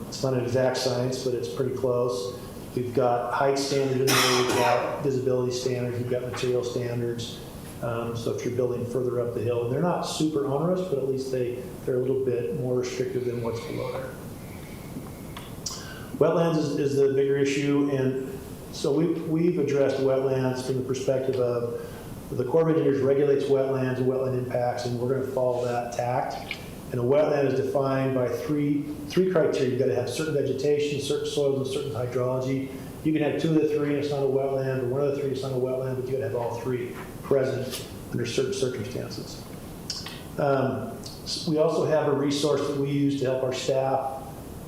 It's not an exact science, but it's pretty close. We've got height standards in there. We've got visibility standards. We've got material standards. So if you're building further up the hill, and they're not super onerous, but at least they're a little bit more restrictive than what's below there. Wetlands is the bigger issue, and so we've addressed wetlands from the perspective of the Corps of Engineers regulates wetlands and wetland impacts, and we're going to follow that tact. And a wetland is defined by three criteria. You've got to have certain vegetation, certain soils, and certain hydrology. You can have two of the three, and it's not a wetland, or one of the three, it's not a wetland, but you've got to have all three present under certain circumstances. We also have a resource that we use to help our staff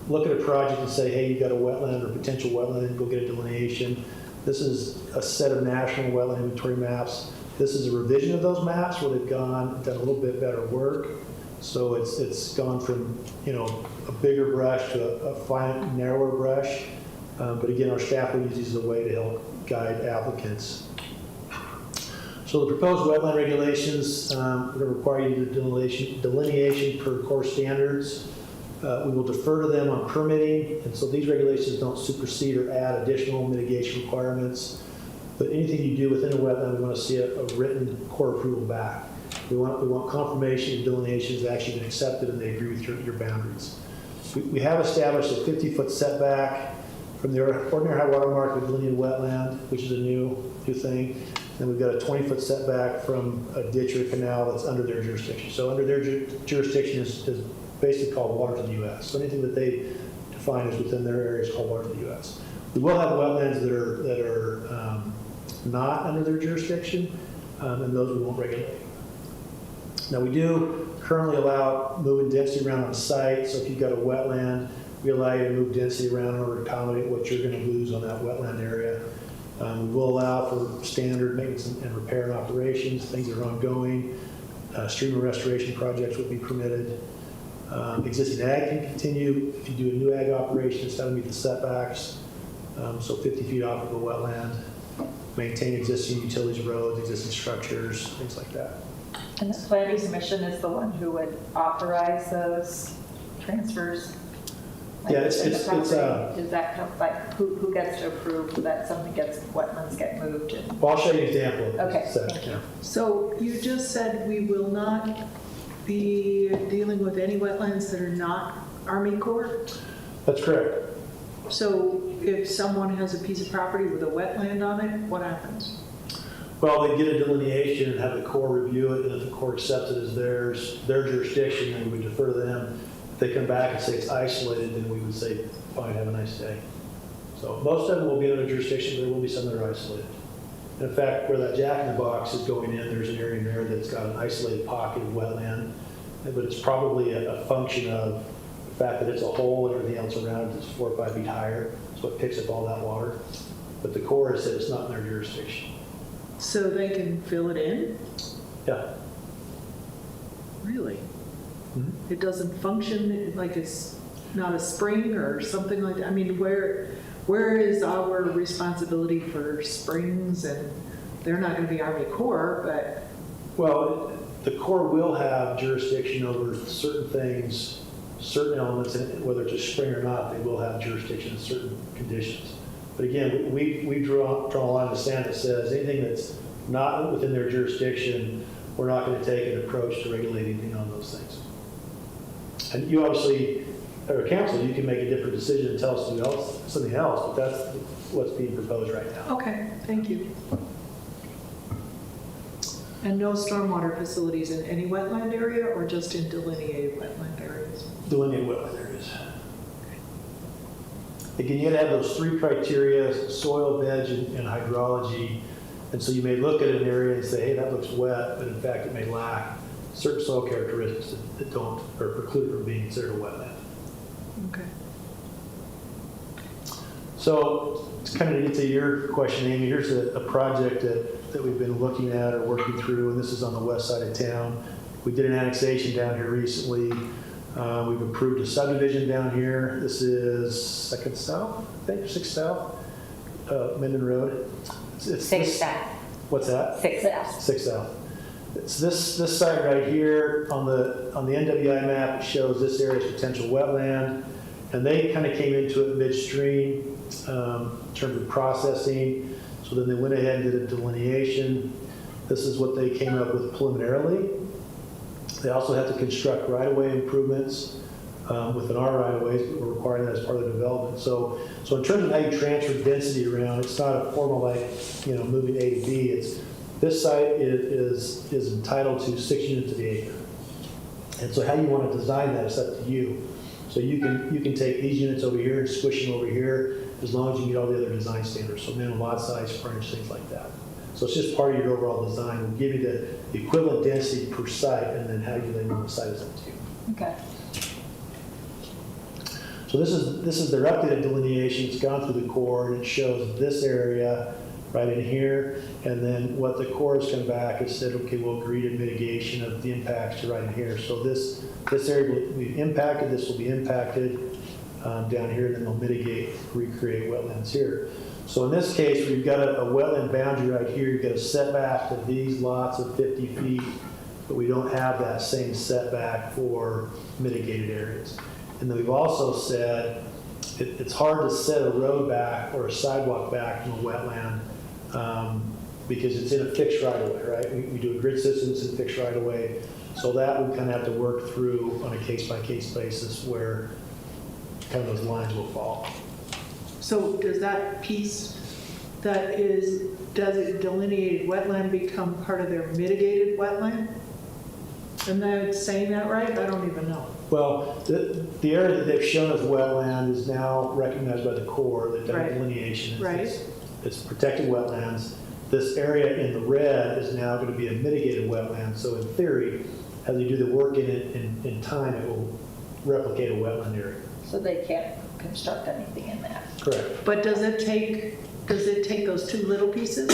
look at a project and say, hey, you've got a wetland or potential wetland, and go get a delineation. This is a set of national wetland inventory maps. This is a revision of those maps where they've done a little bit better work. So it's gone from, a bigger brush to a fine, narrower brush. But again, our staff will use these as a way to help guide applicants. So the proposed wetland regulations that require you to do delineation per core standards. We will defer to them on permitting, and so these regulations don't supersede or add additional mitigation requirements. But anything you do within a wetland, we want to see a written core approval back. We want confirmation that delineation has actually been accepted and they agree with your boundaries. We have established a 50-foot setback from the ordinary high water mark of delineated wetland, which is a new thing. And we've got a 20-foot setback from a ditch or canal that's under their jurisdiction. So under their jurisdiction is basically called water to the U.S. So anything that they define as within their area is called water to the U.S. We will have wetlands that are not under their jurisdiction, and those we won't regulate. Now we do currently allow moving density around on site. So if you've got a wetland, we allow you to move density around in order to accommodate what you're going to lose on that wetland area. We will allow for standard maintenance and repair and operations, things that are ongoing. Stream and restoration projects would be permitted. Existing ag can continue. If you do a new ag operation, it's got to meet the setbacks. So 50 feet off of the wetland. Maintain existing utilities, roads, existing structures, things like that.
And the planning commission is the one who would authorize those transfers? Like
Yeah,
is that kind of like who gets to approve that something wetlands get moved?
Well, I'll show you an example.
Okay, thank you.
So you just said we will not be dealing with any wetlands that are not Army Corps?
That's correct.
So if someone has a piece of property with a wetland on it, what happens?
Well, they get a delineation and have the Corps review it, and if the Corps accepts it as their jurisdiction, then we defer to them. If they come back and say it's isolated, then we would say, fine, have a nice day. So most of them will be under jurisdiction, but there will be some that are isolated. And in fact, where that jack-in-the-box is going in, there's an area in there that's got an isolated pocket of wetland, but it's probably a function of the fact that it's a hole and everything else around it is 4 or 5 feet higher, so it picks up all that water. But the Corps has said it's not in their jurisdiction.
So they can fill it in?
Yeah.
Really?
Mm-hmm.
It doesn't function like it's not a spring or something like that? I mean, where is our responsibility for springs? And they're not going to be Army Corps, but...
Well, the Corps will have jurisdiction over certain things, certain elements, and whether it's a spring or not, they will have jurisdiction in certain conditions. But again, we draw a line in the sand that says anything that's not within their jurisdiction, we're not going to take an approach to regulate anything on those things. And you obviously, or council, you can make a different decision and tell us to do something else, but that's what's being proposed right now.
Okay, thank you. And no stormwater facilities in any wetland area or just in delineated wetland areas?
Delineated wetland areas. Again, you got to have those 3 criteria: soil, veg, and hydrology. And so you may look at an area and say, hey, that looks wet, but in fact it may lack certain soil characteristics that don't, or preclude it from being considered a wetland.
Okay.
So to kind of get to your question, Amy, here's a project that we've been looking at or working through, and this is on the west side of town. We did an annexation down here recently. We've approved a subdivision down here. This is 2nd South, I think, or 6th South, Minden Road. It's
6th South.
What's that?
6th South.
6th South. It's this site right here on the NWI map. It shows this area as potential wetland, and they kind of came into it midstream in terms of processing. So then they went ahead and did a delineation. This is what they came up with preliminarily. They also have to construct right-of-way improvements within our right-of-ways, but we're requiring that as part of the development. So in terms of how you transfer density around, it's not a formal like, moving A to B. It's this site is entitled to 6 units of the acre. And so how you want to design that is up to you. So you can take these units over here and squish them over here as long as you meet all the other design standards. So minimum lot size, frontage, things like that. So it's just part of your overall design. We'll give you the equivalent density per site, and then how you lay on the site is up to you.
Okay.
So this is their updated delineation. It's gone through the Corps, and it shows this area right in here. And then what the Corps has come back and said, okay, we'll agree to mitigation of the impacts to right in here. So this area will be impacted. This will be impacted. down here, and then they'll mitigate, recreate wetlands here. So in this case, we've got a wetland boundary right here. You've got a setback to these lots of 50 feet, but we don't have that same setback for mitigated areas. And then we've also said it's hard to set a road back or a sidewalk back from a wetland because it's in a fixed right-of-way, right? We do a grid system, it's in a fixed right-of-way. So that we kind of have to work through on a case-by-case basis where kind of those lines will fall.
So does that piece that is delineated wetland become part of their mitigated wetland? Am I saying that right? I don't even know.
Well, the area that they've shown as wetland is now recognized by the Corps, the delineation. It's protected wetlands. This area in the red is now going to be a mitigated wetland. So in theory, as they do the work in it in time, it will replicate a wetland area.
So they can't construct anything in that.
Correct.
But does it take those two little pieces?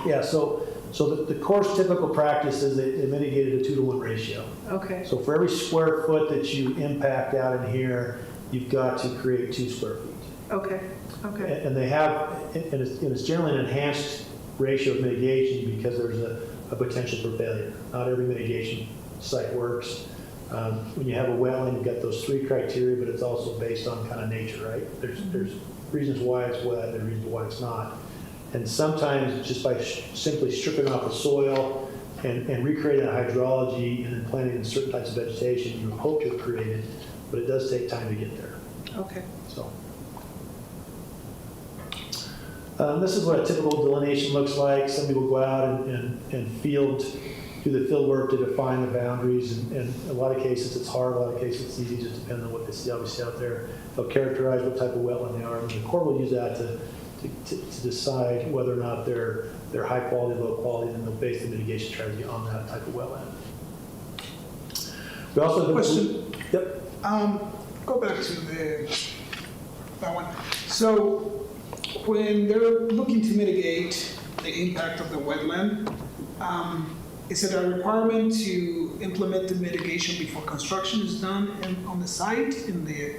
Yeah, so the Corps' typical practice is they mitigated a 2-to-1 ratio.
Okay.
So for every square foot that you impact out in here, you've got to create 2 square feet.
Okay. Okay.
And they have, and it's generally an enhanced ratio of mitigation because there's a potential for failure. Not every mitigation site works. When you have a wetland, you've got those 3 criteria, but it's also based on kind of nature, right? There's reasons why it's wet, there's reasons why it's not. And sometimes just by simply stripping off the soil and recreating a hydrology and then planting in certain types of vegetation, you hope to create it, but it does take time to get there.
Okay.
So. This is what a typical delineation looks like. Some people go out and do the field work to define the boundaries. And in a lot of cases it's hard, a lot of cases it's easy, just depending on what they see obviously out there. They'll characterize what type of wetland they are, and the Corps will use that to decide whether or not they're high quality, low quality, and they'll base the mitigation strategy on that type of wetland. We also have
question.
Yep.
Go back to that one. So when they're looking to mitigate the impact of the wetland, is it a requirement to implement the mitigation before construction is done on the site, in the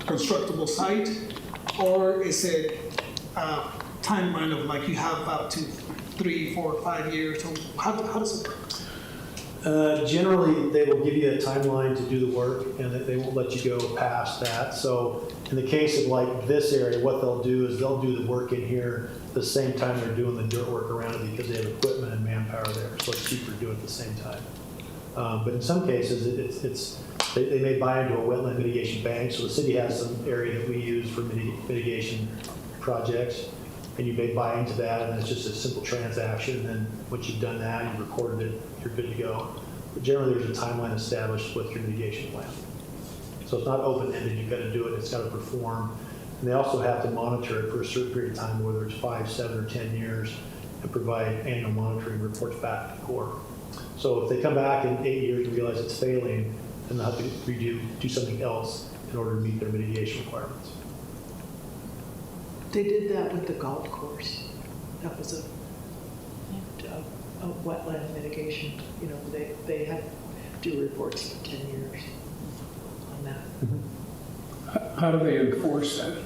constructible site? Or is it a timeline of like you have up to 3, 4, 5 years? So how does it work?
Generally, they will give you a timeline to do the work, and they won't let you go past that. So in the case of like this area, what they'll do is they'll do the work in here the same time they're doing the dirt work around it because they have equipment and manpower there. So it's cheaper to do it at the same time. But in some cases, they may buy into a wetland mitigation bank. So the city has some area that we use for mitigation projects, and you may buy into that, and it's just a simple transaction. And then once you've done that, you've recorded it, you're good to go. But generally, there's a timeline established with your mitigation plan. So it's not open-ended. You've got to do it. It's got to perform. And they also have to monitor it for a certain period of time, whether it's 5, 7, or 10 years, and provide annual monitoring reports back to the Corps. So if they come back in 8 years and realize it's failing, then they'll have to do something else in order to meet their mitigation requirements.
They did that with the golf course. That was a wetland mitigation. You know, they had to do reports for 10 years on that.
How do they enforce that?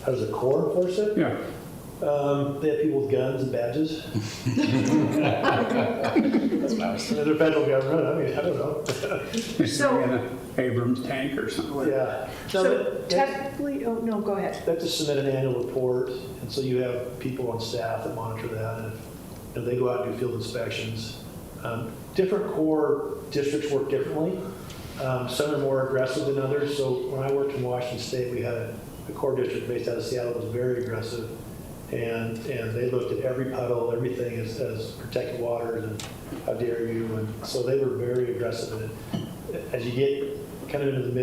How does the Corps enforce it?
Yeah.
They have people with guns and badges.
That's what I was
saying. They're federal government. I mean, I don't know.
So in an Abrams tank or something.
Yeah.
So technically, oh no, go ahead.
They have to submit an annual report, and so you have people on staff that monitor that, and they go out and do field inspections. Different Corps districts work differently. Some are more aggressive than others. So when I worked in Washington State, we had a Corps district based out of Seattle that was very aggressive. And they looked at every puddle, everything as protected waters, and how dare you. And so they were very aggressive in it. As you get kind of into the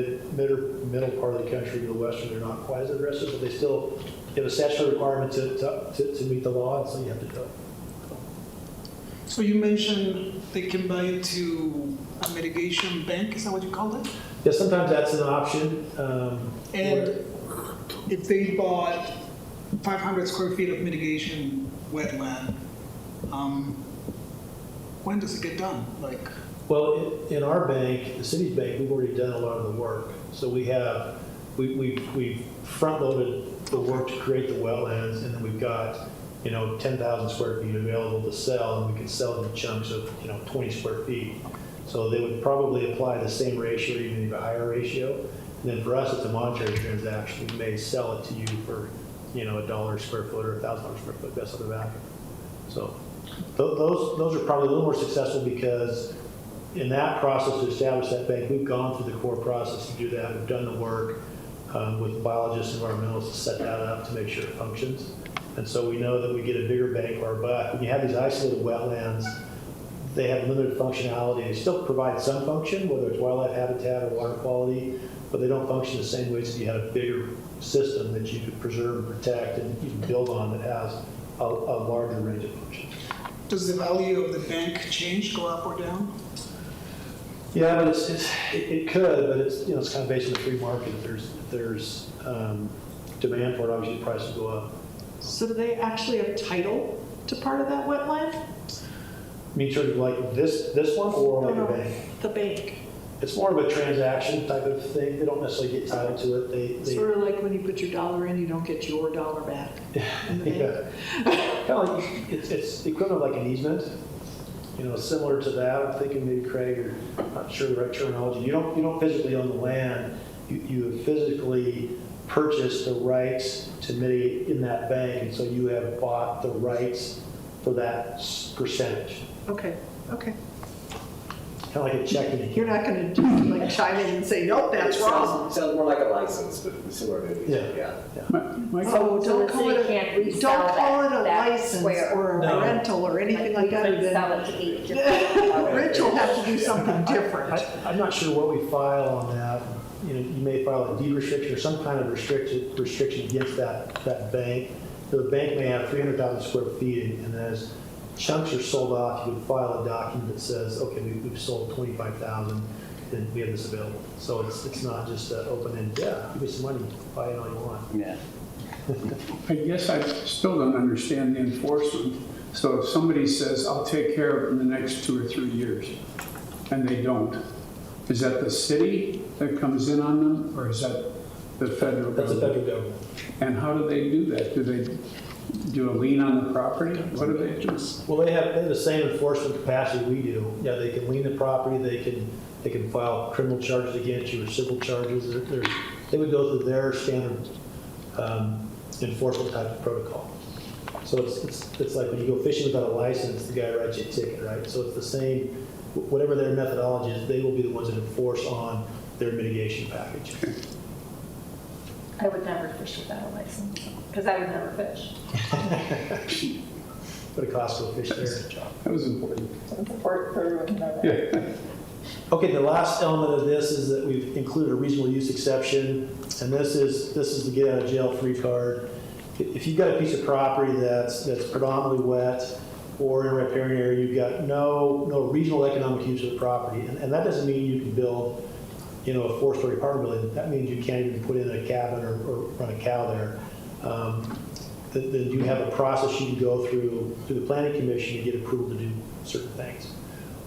middle part of the country, to the western, they're not quite as aggressive, but they still have a statutory requirement to meet the law, and so you have to do it.
So you mentioned they can buy into a mitigation bank, is that what you called it?
Yeah, sometimes that's an option.
And if they bought 500 square feet of mitigation wetland, when does it get done?
Well, in our bank, the city's bank, we've already done a lot of the work. So we have we've front-loaded the work to create the wetlands, and then we've got, 10,000 square feet available to sell, and we can sell it in chunks of, 20 square feet. So they would probably apply the same ratio, even a higher ratio. And then for us, it's a monetary transaction. We may sell it to you for, $1 a square foot or $1,000 square foot, that's the value. So those are probably a little more successful because in that process to establish that bank, we've gone through the core process to do that. We've done the work with biologists and environmentalists to set that up to make sure it functions. And so we know that we get a bigger bang for our buck. When you have these isolated wetlands, they have limited functionality. They still provide some function, whether it's wildlife habitat or water quality, but they don't function the same way as if you had a bigger system that you could preserve and protect and you can build on that has a larger range of functions.
Does the value of the bank change, go up or down?
Yeah, but it could, but it's it's kind of based on the free market. If there's demand for it, obviously the price will go up.
So do they actually have title to part of that wetland?
I mean, sort of like this one or like a bank?
The bank.
It's more of a transaction type of thing. They don't necessarily get title to it. They
Sort of like when you put your dollar in, you don't get your dollar back in the bank.
Yeah. Kind of like, it's the equivalent of like an easement. Similar to that. I'm thinking maybe Craig, or I'm not sure the right terminology. You don't physically own the land. You have physically purchased the rights to mitigate in that bank, and so you have bought the rights for that percentage.
Okay.
Kind of like a checking account.
You're not going to chime in and say, nope, that's wrong.
Sounds more like a license, but similar to
Yeah.
So don't call it a license or a rental or anything like that. Rich will have to do something different.
I'm not sure what we file on that. You may file a deed restriction or some kind of restriction against that bank. The bank may have 300,000 square feet, and as chunks are sold off, you would file a document that says, okay, we've sold 25,000, and we have this available. So it's not just open-ended, give me some money, buy it all you want.
Yeah.
I guess I still don't understand the enforcement. So if somebody says, I'll take care of it in the next 2 or 3 years, and they don't, is that the city that comes in on them, or is that the federal government?
That's the federal government.
And how do they do that? Do they do a lien on the property? What do they do?
Well, they have the same enforcement capacity we do. Yeah, they can lien the property, they can file criminal charges against you or civil charges. They would go through their standard enforcement type of protocol. So it's like when you go fishing without a license, the guy writes you a ticket, right? So it's the same, whatever their methodology is, they will be the ones that enforce on their mitigation package.
I would never fish without a license, because I would never fish.
What a cost to fish there.
That was important.
It's important for everyone to know that.
Yeah.
Okay, the last element of this is that we've included a reasonable use exception, and this is the get out of jail free card. If you've got a piece of property that's predominantly wet or in a riparian area, you've got no regional economic use of the property, and that doesn't mean you can build a 4-story apartment building. That means you can't even put in a cabin or run a cow there. Then you have a process you can go through the planning commission to get approval to do certain things.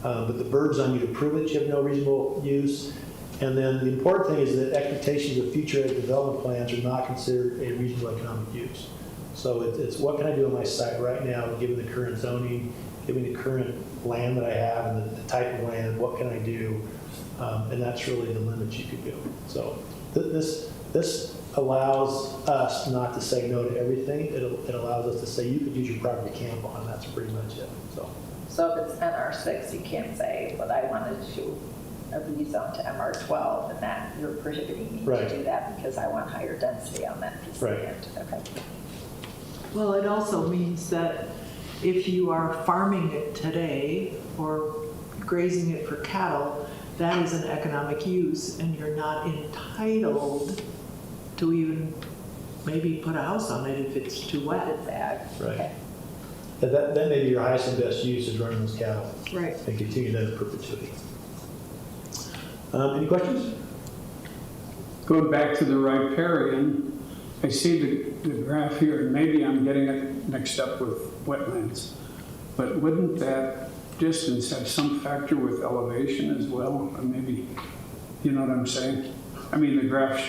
But the burden's on you to prove that you have no reasonable use. And then the important thing is that expectations of future development plans are not considered a reasonable economic use. So it's what can I do on my site right now, given the current zoning, given the current land that I have and the type of land, what can I do? And that's really the limit you could go. So this allows us not to say no to everything. It allows us to say you could use your property to camp on. That's pretty much it.
So if it's NR6, you can't say, well, I wanted to rezone to MR12, and that you're prohibiting me to do that because I want higher density on that piece of land. Okay.
Well, it also means that if you are farming it today or grazing it for cattle, that is an economic use, and you're not entitled to even maybe put a house on it if it's too wet.
Right.
Okay.
That may be your highest and best use is running those cattle.
Right.
And continue that in perpetuity. Any questions?
Going back to the riparian, I see the graph here, and maybe I'm getting it mixed up with wetlands, but wouldn't that distance have some factor with elevation as well? Or maybe, you know what I'm saying? I mean, the graph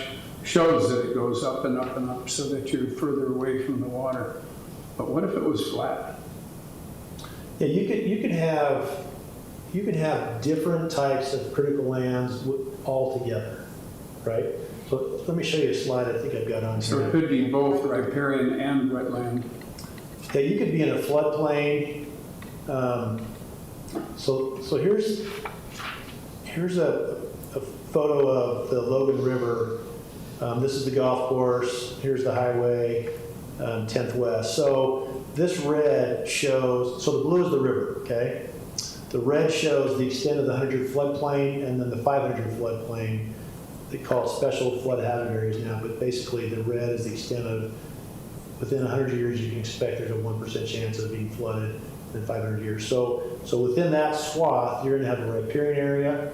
shows that it goes up and up and up so that you're further away from the water. But what if it was flat?
Yeah, you can have different types of critical lands all together, right? So let me show you a slide I think I've got on here.
So it could be both riparian and wetland.
Yeah, you could be in a floodplain. So here's a photo of the Logan River. This is the golf course. Here's the highway, 10th West. So this red shows, so the blue is the river, okay? The red shows the extent of the 100 floodplain and then the 500 floodplain. They call it special flood hazard areas now, but basically the red is the extent of, within 100 years, you can expect there's a 1% chance of being flooded in 500 years. So within that swath, you're gonna have a riparian area.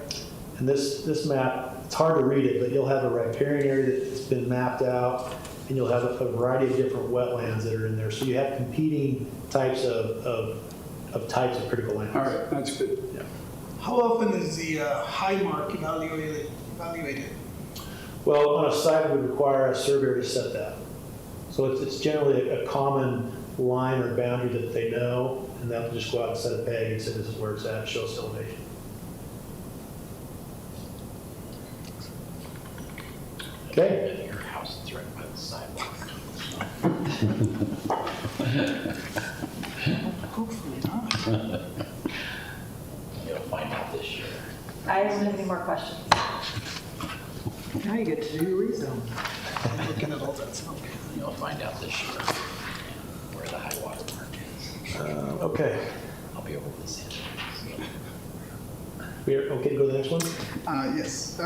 And this map, it's hard to read it, but you'll have a riparian area that's been mapped out, and you'll have a variety of different wetlands that are in there. So you have competing types of types of critical lands.
All right, that's good.
Yeah.
How often is the high mark evaluated?
Well, on a site, would require a surveyor to set that. So it's generally a common line or boundary that they know, and they'll just go out and set a peg and say this is where it's at, show us elevation. Okay.
Your house is right by the sidewalk.
Hopefully not.
You'll find out this year.
I don't have any more questions.
Now you get to do your rezone. Looking at all that smoke.
You'll find out this year where the high water mark is.
Okay.
I'll be over this end.
We're okay to go to the next one?
Yes.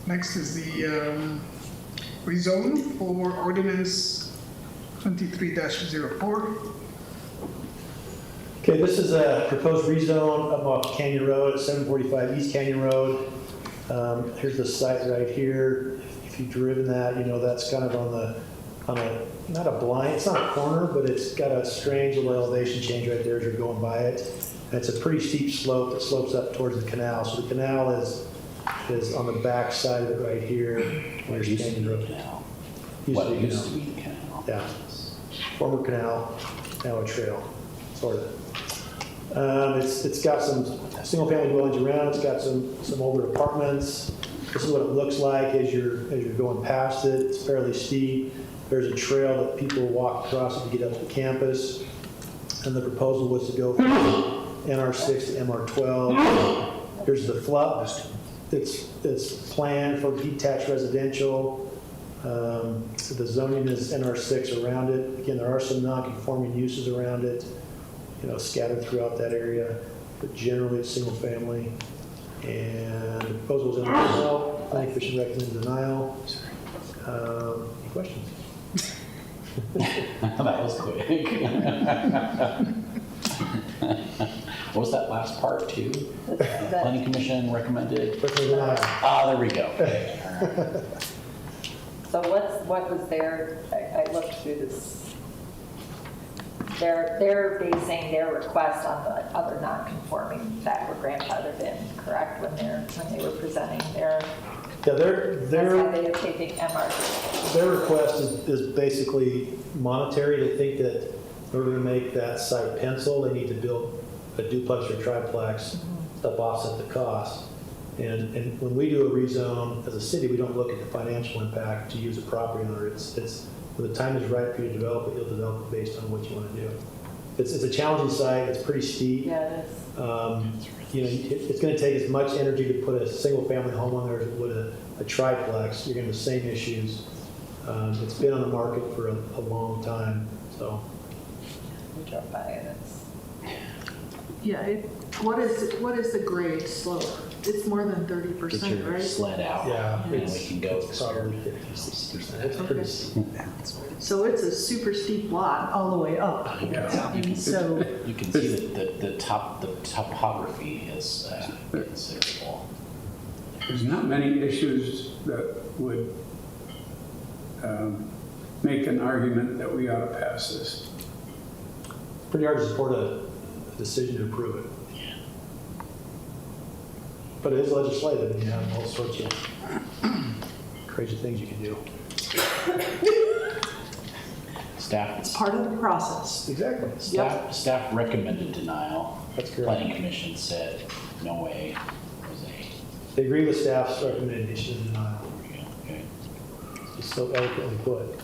Next is the rezone for ordinance 23-04.
Okay, this is a proposed rezone up off Canyon Road, 745 East Canyon Road. Here's the site right here. If you've driven that, you know that's kind of on a, not a blind, it's not a corner, but it's got a strange little elevation change right there as you're going by it. And it's a pretty steep slope that slopes up towards the canal. So the canal is on the back side of it right here. Where's Canyon Road?
What used to be the canal?
Yeah. Former canal, now a trail, sort of. It's got some single-family dwellings around. It's got some older apartments. This is what it looks like as you're going past it. It's fairly steep. There's a trail that people walk across it to get up to campus. And the proposal was to go from NR6 to MR12. Here's the FLUP. It's planned for detached residential. The zoning is NR6 around it. Again, there are some non-conforming uses around it, scattered throughout that area, but generally it's single family. And the proposal is in denial. Planning Commission recommends denial. Any questions?
That was quick. What was that last part too? Planning Commission recommended?
Denial.
There we go.
So what was their, I looked through this. They're basing their request on the other non-conforming that were grandfathered in, correct? When they were presenting their.
Yeah,
that's how they are taking MRC.
their request is basically monetary. They think that in order to make that site pencil, they need to build a duplex or triplex to offset the cost. And when we do a rezone as a city, we don't look at the financial impact to use a property owner. It's when the time is right for you to develop it, you'll develop it based on what you want to do. It's a challenging site. It's pretty steep.
Yeah, it is.
It's going to take as much energy to put a single family home on there as it would a triplex. You're going to have the same issues. It's been on the market for a long time. So.
We drove by it.
Yeah, what is the grade slope? It's more than 30%,
Get your
right?
sled out.
Yeah,
And we can go.
It's probably 50-60%. It's pretty steep.
So it's a super steep lot all the way up.
Yeah. You can
So
see that the topography is considerable.
There's not many issues that would make an argument that we ought to pass this.
Pretty hard to support a decision to approve it. But it is legislative, and you have all sorts of crazy things you can do.
Staff.
It's part of the process.
Exactly.
Staff recommended denial.
That's correct.
Planning Commission said, no way.
They agree with staff's recommendation of denial.
Okay.
It's so eloquently put.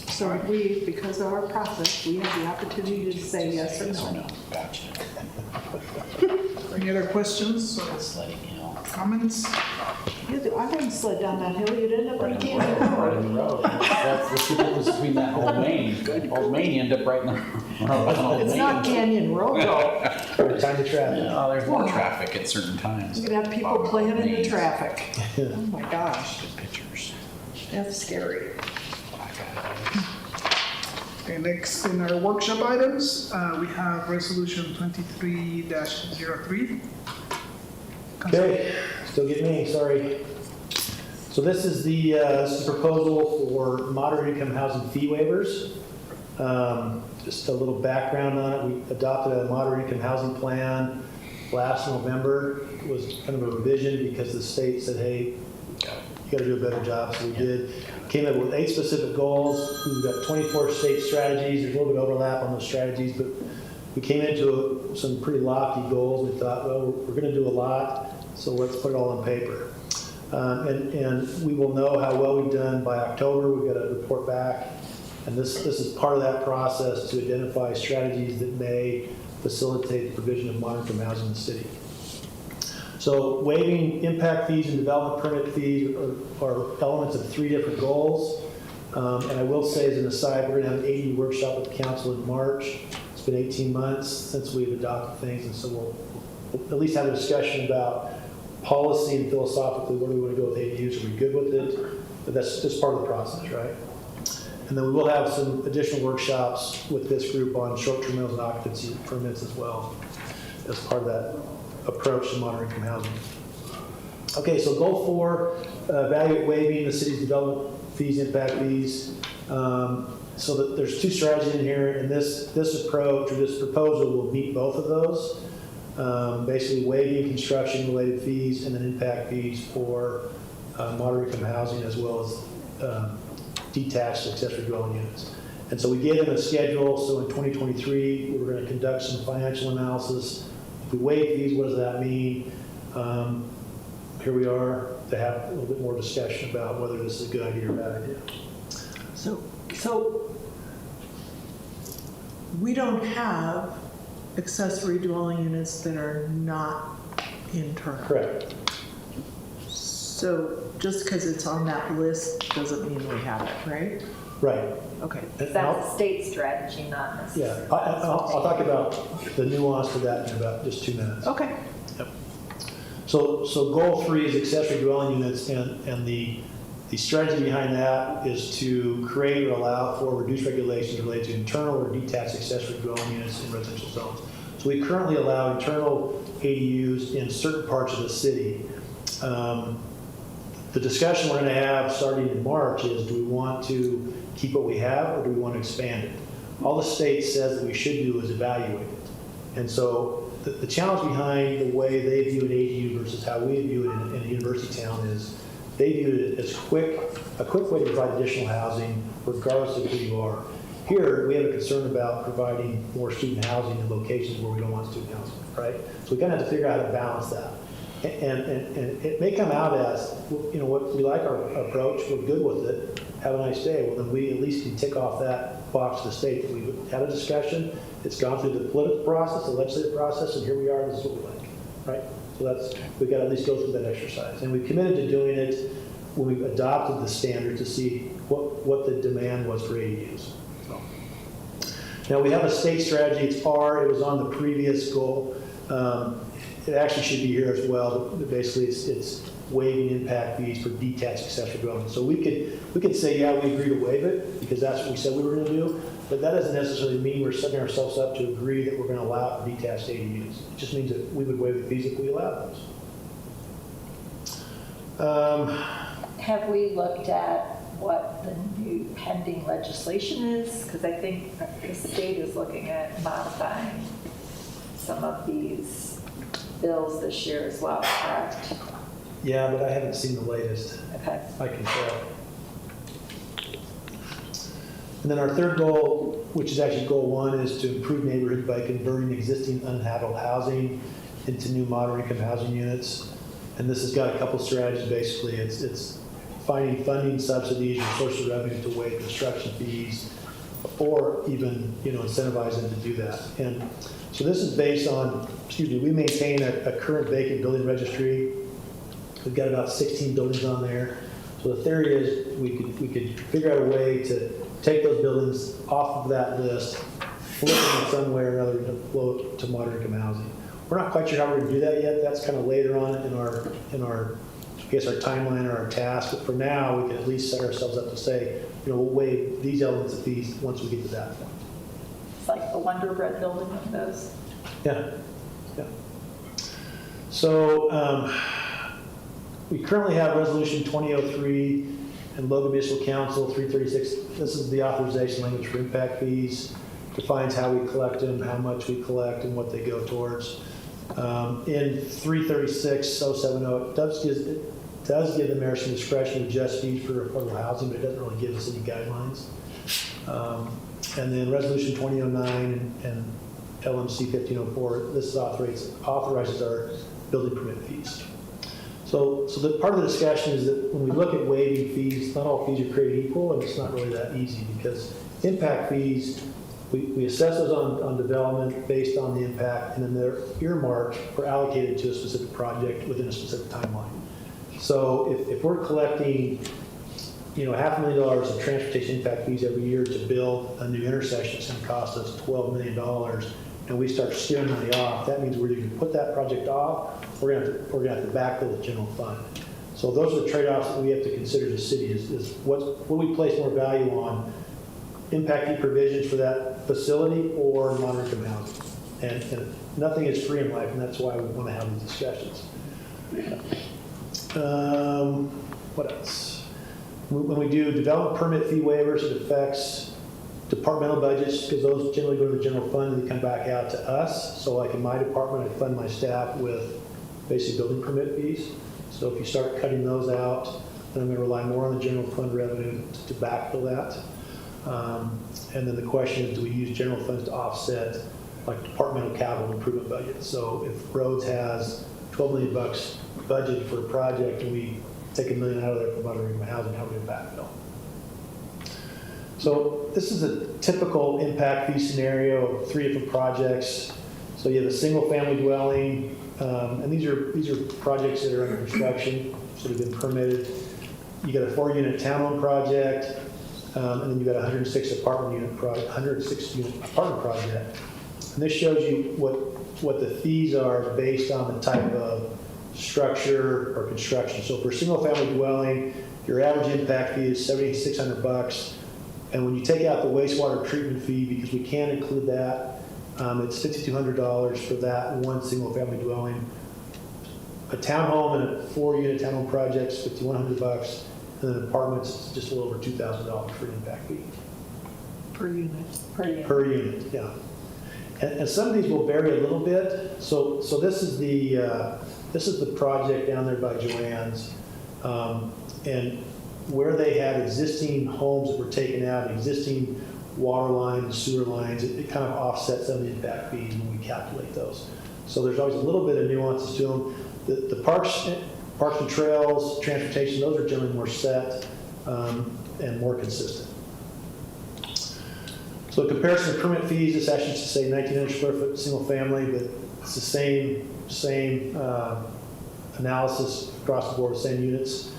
So we, because of our process, we have the opportunity to say yes or no.
Gotcha.
Any other questions or comments?
I wouldn't sled down that hill, you'd end up on Canyon
Right
Road.
in the road. That's the difference between that Old Main. Old Main, you end up right in the road.
It's not Canyon Road though.
Time to traffic.
No, there's more traffic at certain times.
You're gonna have people playing in the traffic.
Yeah.
Oh my gosh,
Good pictures.
that's scary.
Okay, next in our workshop items, we have resolution 23-03.
Okay, still getting me, sorry. So this is the proposal for moderate income housing fee waivers. Just a little background on it. We adopted a moderate income housing plan last November. It was kind of a revision because the state said, hey, you got to do a better job, so we did. Came up with 8 specific goals. We've got 24 state strategies. There's a little bit of overlap on those strategies, but we came into some pretty lofty goals. We thought, well, we're going to do a lot, so let's put it all on paper. And we will know how well we've done by October. We've got to report back. And this is part of that process to identify strategies that may facilitate the provision of moderate income housing in the city. So waiving impact fees and development permit fees are elements of 3 different goals. And I will say as an aside, we're going to have an AD workshop with the council in March. It's been 18 months since we've adopted things, and so we'll at least have a discussion about policy and philosophically where do we want to go with ADUs. Are we good with it? But that's just part of the process, right? And then we will have some additional workshops with this group on short-term rentals and occupancy permits as well as part of that approach to moderate income housing. Okay, so goal 4, evaluate waiving the city's development fees, impact fees. So that there's 2 strategies in here, and this approach or this proposal will meet both of those. Basically waiving construction-related fees and then impact fees for moderate income housing as well as detached accessory dwelling units. And so we gave them a schedule. So in 2023, we were going to conduct some financial analysis. If we waive fees, what does that mean? Here we are to have a little bit more discussion about whether this is a good idea or a bad idea.
So we don't have accessory dwelling units that are not internal.
Correct.
So just because it's on that list doesn't mean we have it, right?
Right.
Okay.
That's a state strategy, not necessarily.
Yeah, I'll talk about the nuance to that in about just 2 minutes.
Okay.
Yep. So goal 3 is accessory dwelling units, and the strategy behind that is to create or allow for reduced regulations related to internal or detached accessory dwelling units in residential zones. So we currently allow internal ADUs in certain parts of the city. The discussion we're going to have starting in March is, do we want to keep what we have or do we want to expand it? All the state says that we should do is evaluate it. And so the challenge behind the way they view an ADU versus how we view it in a university town is they view it as a quick way to provide additional housing regardless of who you are. Here, we have a concern about providing more student housing in locations where we don't want student housing, right? So we kind of have to figure out how to balance that. And it may come out as, you know, what we like our approach, we're good with it, have a nice day. Well, then we at least can tick off that box to the state that we've had a discussion, it's gone through the political process, the legislative process, and here we are, this is what we like, right? So we've got to at least go through that exercise. And we've committed to doing it when we've adopted the standard to see what the demand was for ADUs. So. Now we have a state strategy, it's R, it was on the previous goal. It actually should be here as well, but basically it's waiving impact fees for detached accessory dwellings. So we could say, yeah, we agree to waive it because that's what we said we were going to do, but that doesn't necessarily mean we're setting ourselves up to agree that we're going to allow it for detached ADUs. It just means that we would waive the fees if we allow those.
Have we looked at what the new pending legislation is? Because I think the state is looking at modifying some of these bills this year as well, correct?
Yeah, but I haven't seen the latest.
Okay.
I can tell. And then our third goal, which is actually goal 1, is to improve neighborhoods by converting existing uninhabitable housing into new moderate income housing units. And this has got a couple strategies. Basically, it's finding funding subsidies or source of revenue to waive construction fees, or even incentivize them to do that. And so this is based on, we maintain a current vacant building registry. We've got about 16 buildings on there. So the theory is we could figure out a way to take those buildings off of that list, flip them somewhere or another to float to moderate income housing. We're not quite sure how we're going to do that yet. That's kind of later on in our I guess our timeline or our task. But for now, we can at least set ourselves up to say, we'll waive these elements of fees once we get to that point.
It's like the Wonder Bread building of those.
Yeah. So we currently have Resolution 2003 and Logan Municipal Council 336. This is the authorization language for impact fees. Defines how we collect them, how much we collect, and what they go towards. In 336-070, it does give the mayor some discretion to adjust fees for affordable housing, but it doesn't really give us any guidelines. And then Resolution 2009 and LMC 1504, this authorizes our building permit fees. So the part of the discussion is that when we look at waiving fees, not all fees are created equal, and it's not really that easy, because impact fees, we assess those on development based on the impact, and then they're earmarked or allocated to a specific project within a specific timeline. So if we're collecting, $500,000 of transportation impact fees every year to build a new intersection, it's going to cost us $12 million, and we start steering money off, that means we're either going to put that project off, or we're going to have to backfill the general fund. So those are the trade-offs that we have to consider as a city, is what we place more value on, impact fee provisions for that facility or moderate income housing. And nothing is free in life, and that's why we want to have these discussions. What else? When we do development permit fee waivers, it affects departmental budgets, because those generally go to the general fund and they come back out to us. So like in my department, I fund my staff with basic building permit fees. So if you start cutting those out, then I'm going to rely more on the general fund revenue to backfill that. And then the question is, do we use general funds to offset like departmental capital improvement budget? So if roads has $12 million budget for a project and we take $1 million out of there for moderate income housing, how are we going to backfill? So this is a typical impact fee scenario of 3 different projects. So you have a single family dwelling, and these are projects that are under construction, so they've been permitted. You got a 4-unit townhome project, and then you got a 106 unit apartment project. And this shows you what the fees are based on the type of structure or construction. So for a single family dwelling, your average impact fee is $7,600. And when you take out the wastewater treatment fee, because we can include that, it's $5,200 for that one single family dwelling. A townhome and a 4-unit townhome project is $5,100. And then apartments, it's just a little over $2,000 for an impact fee.
Per unit.
Per unit, yeah. And some of these will vary a little bit. So this is the project down there by Joanne's, and where they had existing homes that were taken out, existing water lines, sewer lines, it kind of offsets some of the impact fees when we calculate those. So there's always a little bit of nuances to them. The parks and trails, transportation, those are generally more set and more consistent. So in comparison to permit fees, this actually should say 1,900 square foot single family, but it's the same analysis across the board, same units.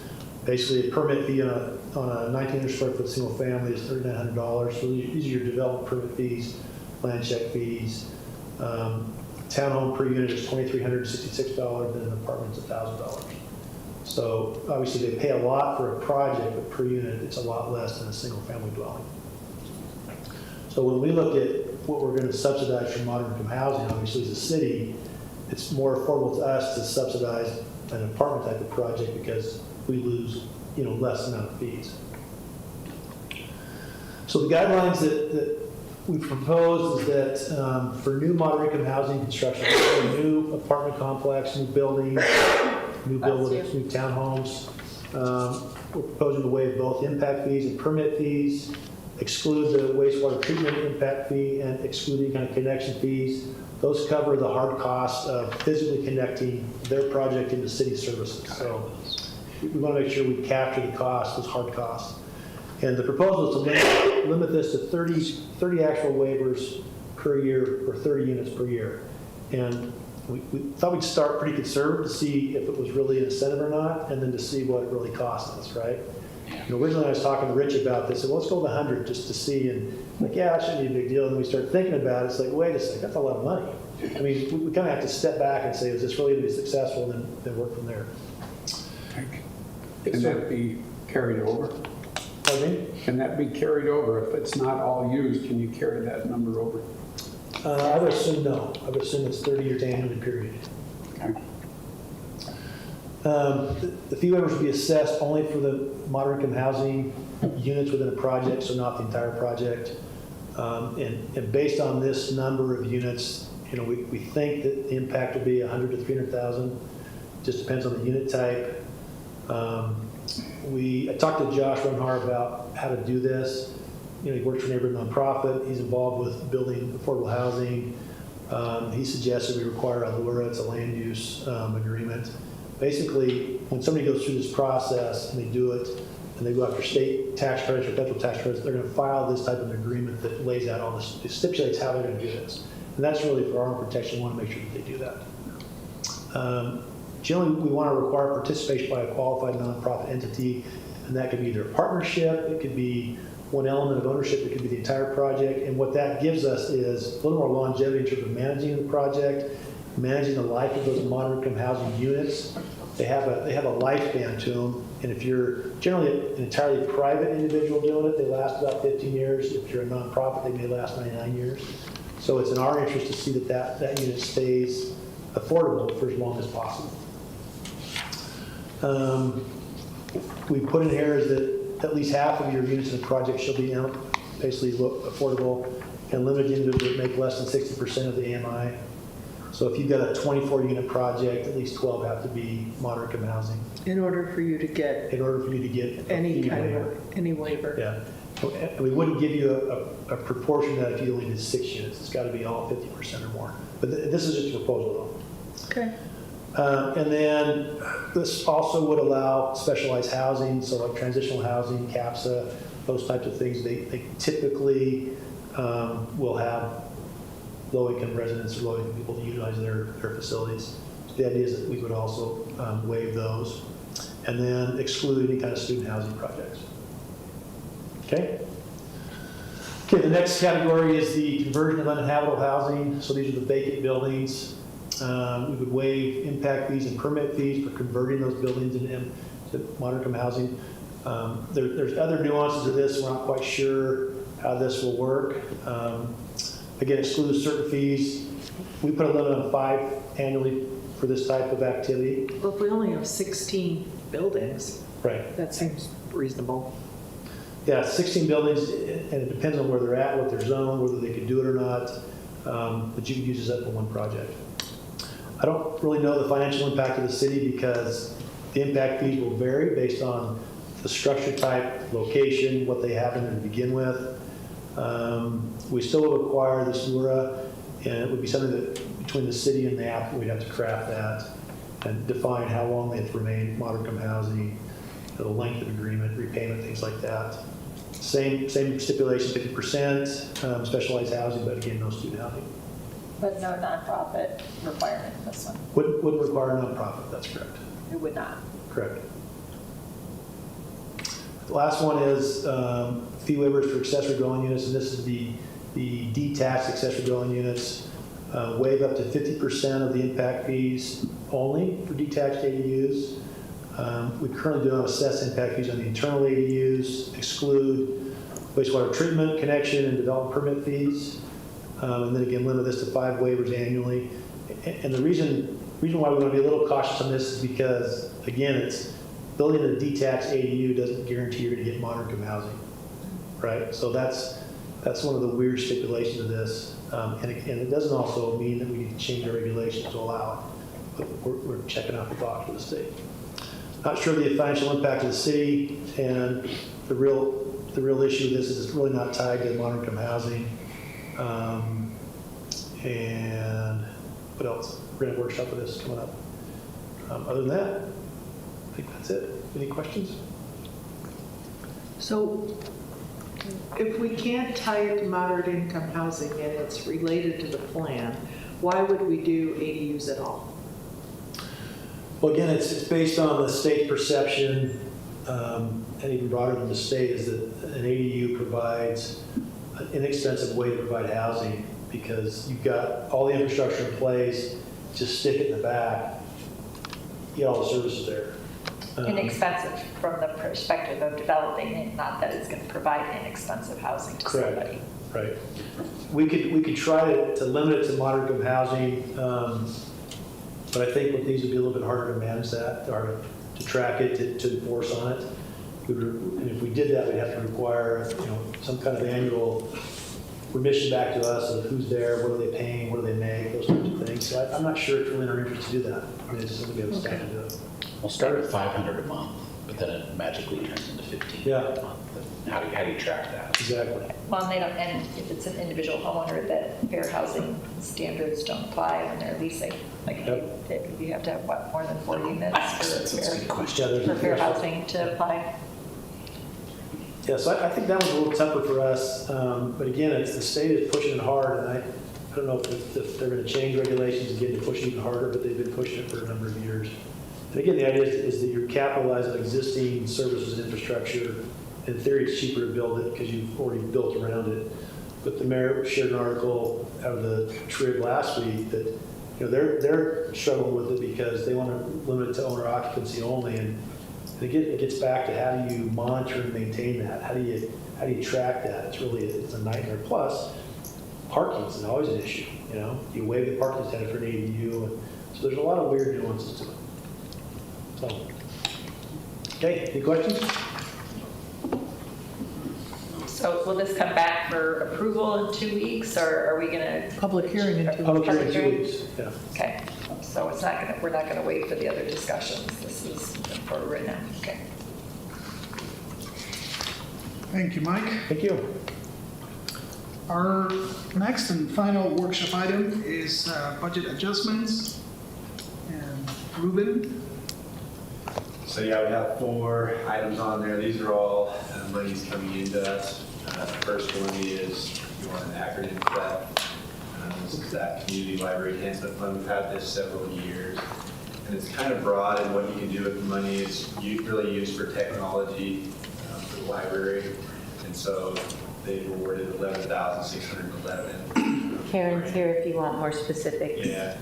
Basically, a permit fee on a 1,900 square foot single family is $3,900. So these are your development permit fees, land check fees. Townhome per unit is $2,366, and an apartment is $1,000. So obviously they pay a lot for a project, but per unit it's a lot less than a single family dwelling. So when we look at what we're going to subsidize for moderate income housing, obviously as a city, it's more affordable to us to subsidize an apartment type of project because we lose, less amount of fees. So the guidelines that we proposed is that for new moderate income housing construction, a new apartment complex, new building, new buildings, new townhomes. We're proposing to waive both impact fees and permit fees, exclude the wastewater treatment impact fee, and exclude any kind of connection fees. Those cover the hard costs of physically connecting their project into city services. So we want to make sure we capture the costs, those hard costs. And the proposal is to limit this to 30 actual waivers per year, or 30 units per year. And we thought we'd start pretty conservative to see if it was really an incentive or not, and then to see what it really cost us, right? Originally I was talking to Rich about this, and let's go with 100 just to see, and like, yeah, that shouldn't be a big deal. And then we start thinking about it, it's like, wait a second, that's a lot of money. I mean, we kind of have to step back and say, is this really going to be successful, and then work from there.
Can that be carried over?
Pardon me?
Can that be carried over? If it's not all used, can you carry that number over?
I would assume no. I would assume it's 30 years annually period.
Okay.
The fee waivers will be assessed only for the moderate income housing units within a project, so not the entire project. And based on this number of units, we think that the impact will be 100 to 300,000. Just depends on the unit type. I talked to Josh Runhar about how to do this. He works for a neighborhood nonprofit. He's involved with building affordable housing. He suggested we require a LURA, it's a land use agreement. Basically, when somebody goes through this process and they do it, and they go after state tax credits or federal tax credits, they're going to file this type of agreement that lays out all this, it stipulates how they're going to do this. And that's really for our own protection. We want to make sure that they do that. Generally, we want to require participation by a qualified nonprofit entity, and that could be either a partnership, it could be one element of ownership, it could be the entire project. And what that gives us is a little more longevity in terms of managing the project, managing the life of those moderate income housing units. They have a lifespan to them, and if you're generally an entirely private individual doing it, they last about 15 years. If you're a nonprofit, they may last 99 years. So it's in our interest to see that unit stays affordable for as long as possible. We put in here is that at least half of your units in the project shall be basically affordable, and limited to make less than 60% of the AMI. So if you've got a 24-unit project, at least 12 have to be moderate income housing.
In order for you to get any waiver.
Yeah. And we wouldn't give you a proportion that if you only did 6 units. It's got to be all 50% or more. But this is just a proposal, though.
Okay.
And then this also would allow specialized housing, so like transitional housing, CAPSA, those types of things. They typically will have low-income residents or low-income people to utilize their facilities. So the idea is that we would also waive those, and then exclude any kind of student housing projects. Okay? Okay, the next category is the conversion of uninhabitable housing. So these are the vacant buildings. We would waive impact fees and permit fees for converting those buildings into moderate income housing. There's other nuances to this. We're not quite sure how this will work. Again, exclude certain fees. We put a limit on 5 annually for this type of activity.
Well, if we only have 16 buildings,
right,
that seems reasonable.
Yeah, 16 buildings, and it depends on where they're at, what their zone, whether they could do it or not. But you could use this up for one project. I don't really know the financial impact of the city because the impact fees will vary based on the structure type, location, what they have in there to begin with. We still will require this LURA, and it would be something that between the city and the applicant, we'd have to craft that and define how long they have to remain moderate income housing, the length of agreement, repayment, things like that. Same stipulation, 50%, specialized housing, but again, no student housing.
But no nonprofit requirement in this one.
Wouldn't require a nonprofit, that's correct.
It would not.
Correct. The last one is fee waivers for accessory dwelling units, and this is the detached accessory dwelling units. Waive up to 50% of the impact fees only for detached ADUs. We currently do not assess impact fees on the internal ADUs, exclude wastewater treatment, connection, and development permit fees. And then again, limit this to 5 waivers annually. And the reason why we want to be a little cautious on this is because, again, it's building a detached ADU doesn't guarantee you're going to get moderate income housing, right? So that's one of the weird stipulations of this. And it doesn't also mean that we need to change our regulations to allow we're checking off the box for the state. Not sure the financial impact of the city, and the real issue of this is it's really not tied to moderate income housing. And what else? We're going to workshop with this coming up. Other than that, I think that's it. Any questions?
So if we can't tie it to moderate income housing and it's related to the plan, why would we do ADUs at all?
Well, again, it's based on the state's perception, and even broader than the state, is that an ADU provides an inexpensive way to provide housing because you've got all the infrastructure in place, just stick it in the back, you get all the services there.
Inexpensive from the perspective of developing it, not that it's going to provide inexpensive housing to somebody.
Right. We could try to limit it to moderate income housing, but I think with these would be a little bit harder to manage that, or to track it, to enforce on it. And if we did that, we'd have to require, some kind of annual remission back to us of who's there, what are they paying, what do they make, those kinds of things. So I'm not sure it's really in our interest to do that. I mean, it's just something we have to start to do.
We'll start at $500 a month, but then it magically turns into $1,500 a month. How do you track that?
Exactly.
Well, and if it's an individual homeowner, that fair housing standards don't apply when they're leasing. Like you have to have more than 4 units for fair housing to apply.
Yeah, so I think that was a little tougher for us, but again, the state is pushing it hard, and I don't know if they're going to change regulations again to push it even harder, but they've been pushing it for a number of years. And again, the idea is that you're capitalizing on existing services and infrastructure. In theory, it's cheaper to build it because you've already built around it. But the mayor shared an article out of the Trib last week that they're struggling with it because they want to limit it to owner occupancy only. And again, it gets back to how do you monitor and maintain that? How do you track that? It's a nightmare. Plus, parking is always an issue. You waive the parking standard for an ADU, and so there's a lot of weird nuances to it. So, okay, any questions?
So will this come back for approval in 2 weeks, or are we going to?
Public hearing in 2 weeks.
Public hearing in 2 weeks, yeah.
Okay, so we're not going to wait for the other discussions. This is for right now. Okay.
Thank you, Mike.
Thank you.
Our next and final workshop item is budget adjustments. And Ruben?
So yeah, we have 4 items on there. These are all monies coming into us. The first one is, you want an acronym for that. This is that Community Library Enhancement Fund. We've had this several years. And it's kind of broad, and what you can do with the money is really used for technology for the library. And so they've awarded $11,611.
Karen's here if you want more specifics.
Yeah.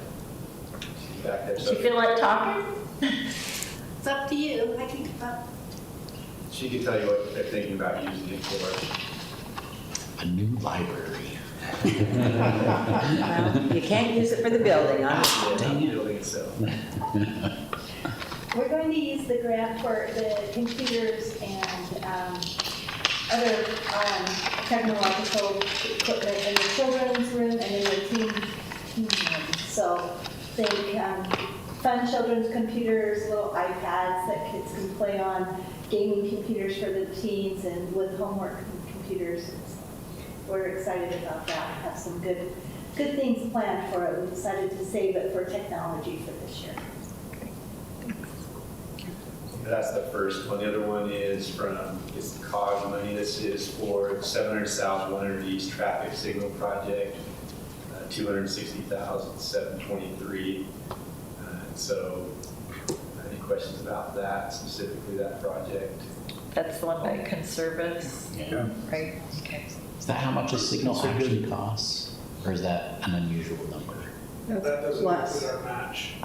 She's back there.
Do you feel like talking?
It's up to you. I can come up.
She can tell you what they're thinking about using it for.
A new library.
Well, you can't use it for the building, huh?
Dang it. Building itself.
We're going to use the grant for the computers and other technological equipment in the children's room and in the teen room. So think fun children's computers, little iPads that kids can play on, gaming computers for the teens, and with homework computers. We're excited about that. We have some good things planned for it. We decided to save it for technology for this year.
That's the first one. The other one is it's the COG money. This is for 700 South, 100 East traffic signal project, $260,723. So, any questions about that, specifically that project?
That's the one by Conservice,
Yeah.
right? Okay.
Is that how much a signal actually costs? Or is that an unusual number?
That doesn't
Less.
include our match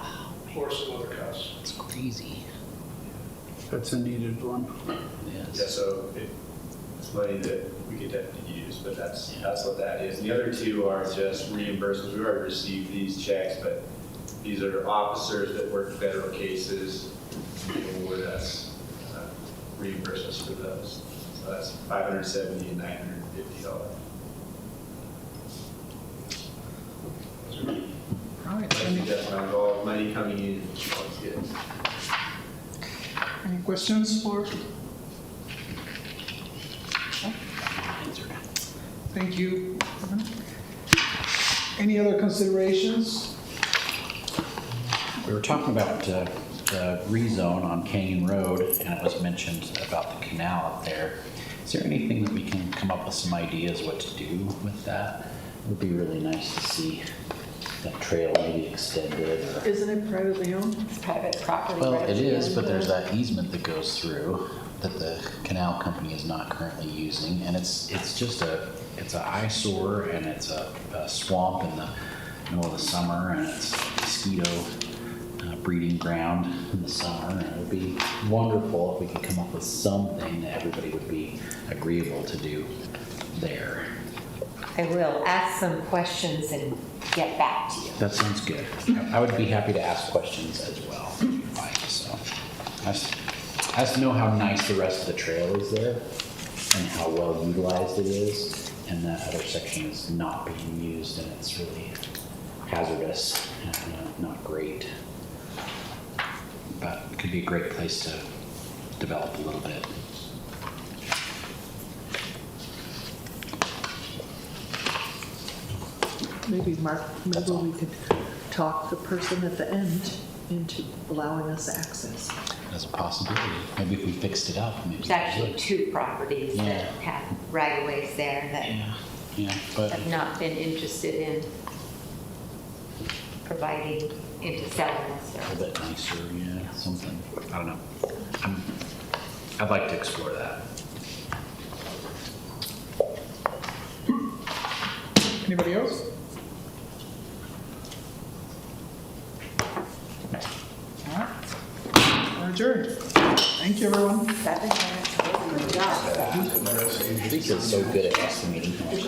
or some other costs.
It's crazy.
That's a needed one.
Yeah, so it's money that we could definitely use, but that's what that is. And the other 2 are just reimbursements. We've already received these checks, but these are officers that work federal cases and award us reimbursements for those. So that's $570 and $950.
All right.
That's my goal. Money money coming in. So it's good.
Any questions for? Thank you. Any other considerations?
We were talking about the rezone on Canyon Road, and it was mentioned about the canal up there. Is there anything that we can come up with some ideas what to do with that? It would be really nice to see that trail maybe extended. Or...
Isn't it privately owned?
It's private property.
Well,
right
it
at the
is,
end
but there's
there.
that easement that goes through that the canal company is not currently using, and it's just it's an eyesore, and it's a swamp in the middle of the summer, and it's mosquito breeding ground in the summer, and it would be wonderful if we could come up with something that everybody would be agreeable to do there.
I will ask some questions and get back to you.
That sounds good. I would be happy to ask questions as well, Mike, so. I just know how nice the rest of the trail is there and how well utilized it is, and that other section is not being used, and it's really hazardous and not great. But it could be a great place to develop a little bit.
Maybe Mark, maybe we could talk the person at the end into allowing us access.
As a possibility. Maybe if we fixed it up, maybe.
There's actually 2 properties
Yeah.
that have right-of-ways there that
but
have not been interested in providing into selling this.
a bit nicer, something. I don't know. I'd like to explore that.
Anybody else? All right. We're adjourned. Thank you, everyone.
7 minutes. Good job.
Lisa's so good at estimating how much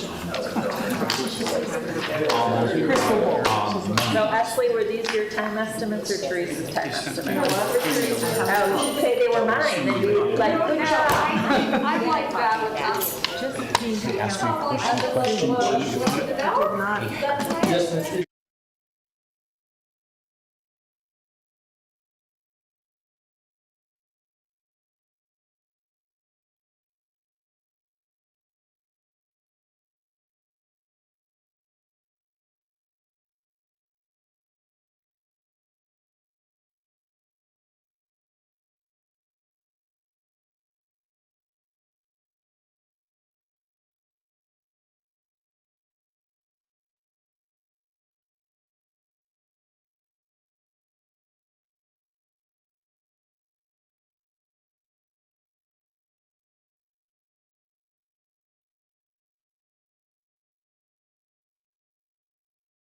So Ashley, were these your time estimates or Teresa's time estimates? Oh, you say they were mine, then you like, good job.
I like that with them.
Ask me a question.
That's right.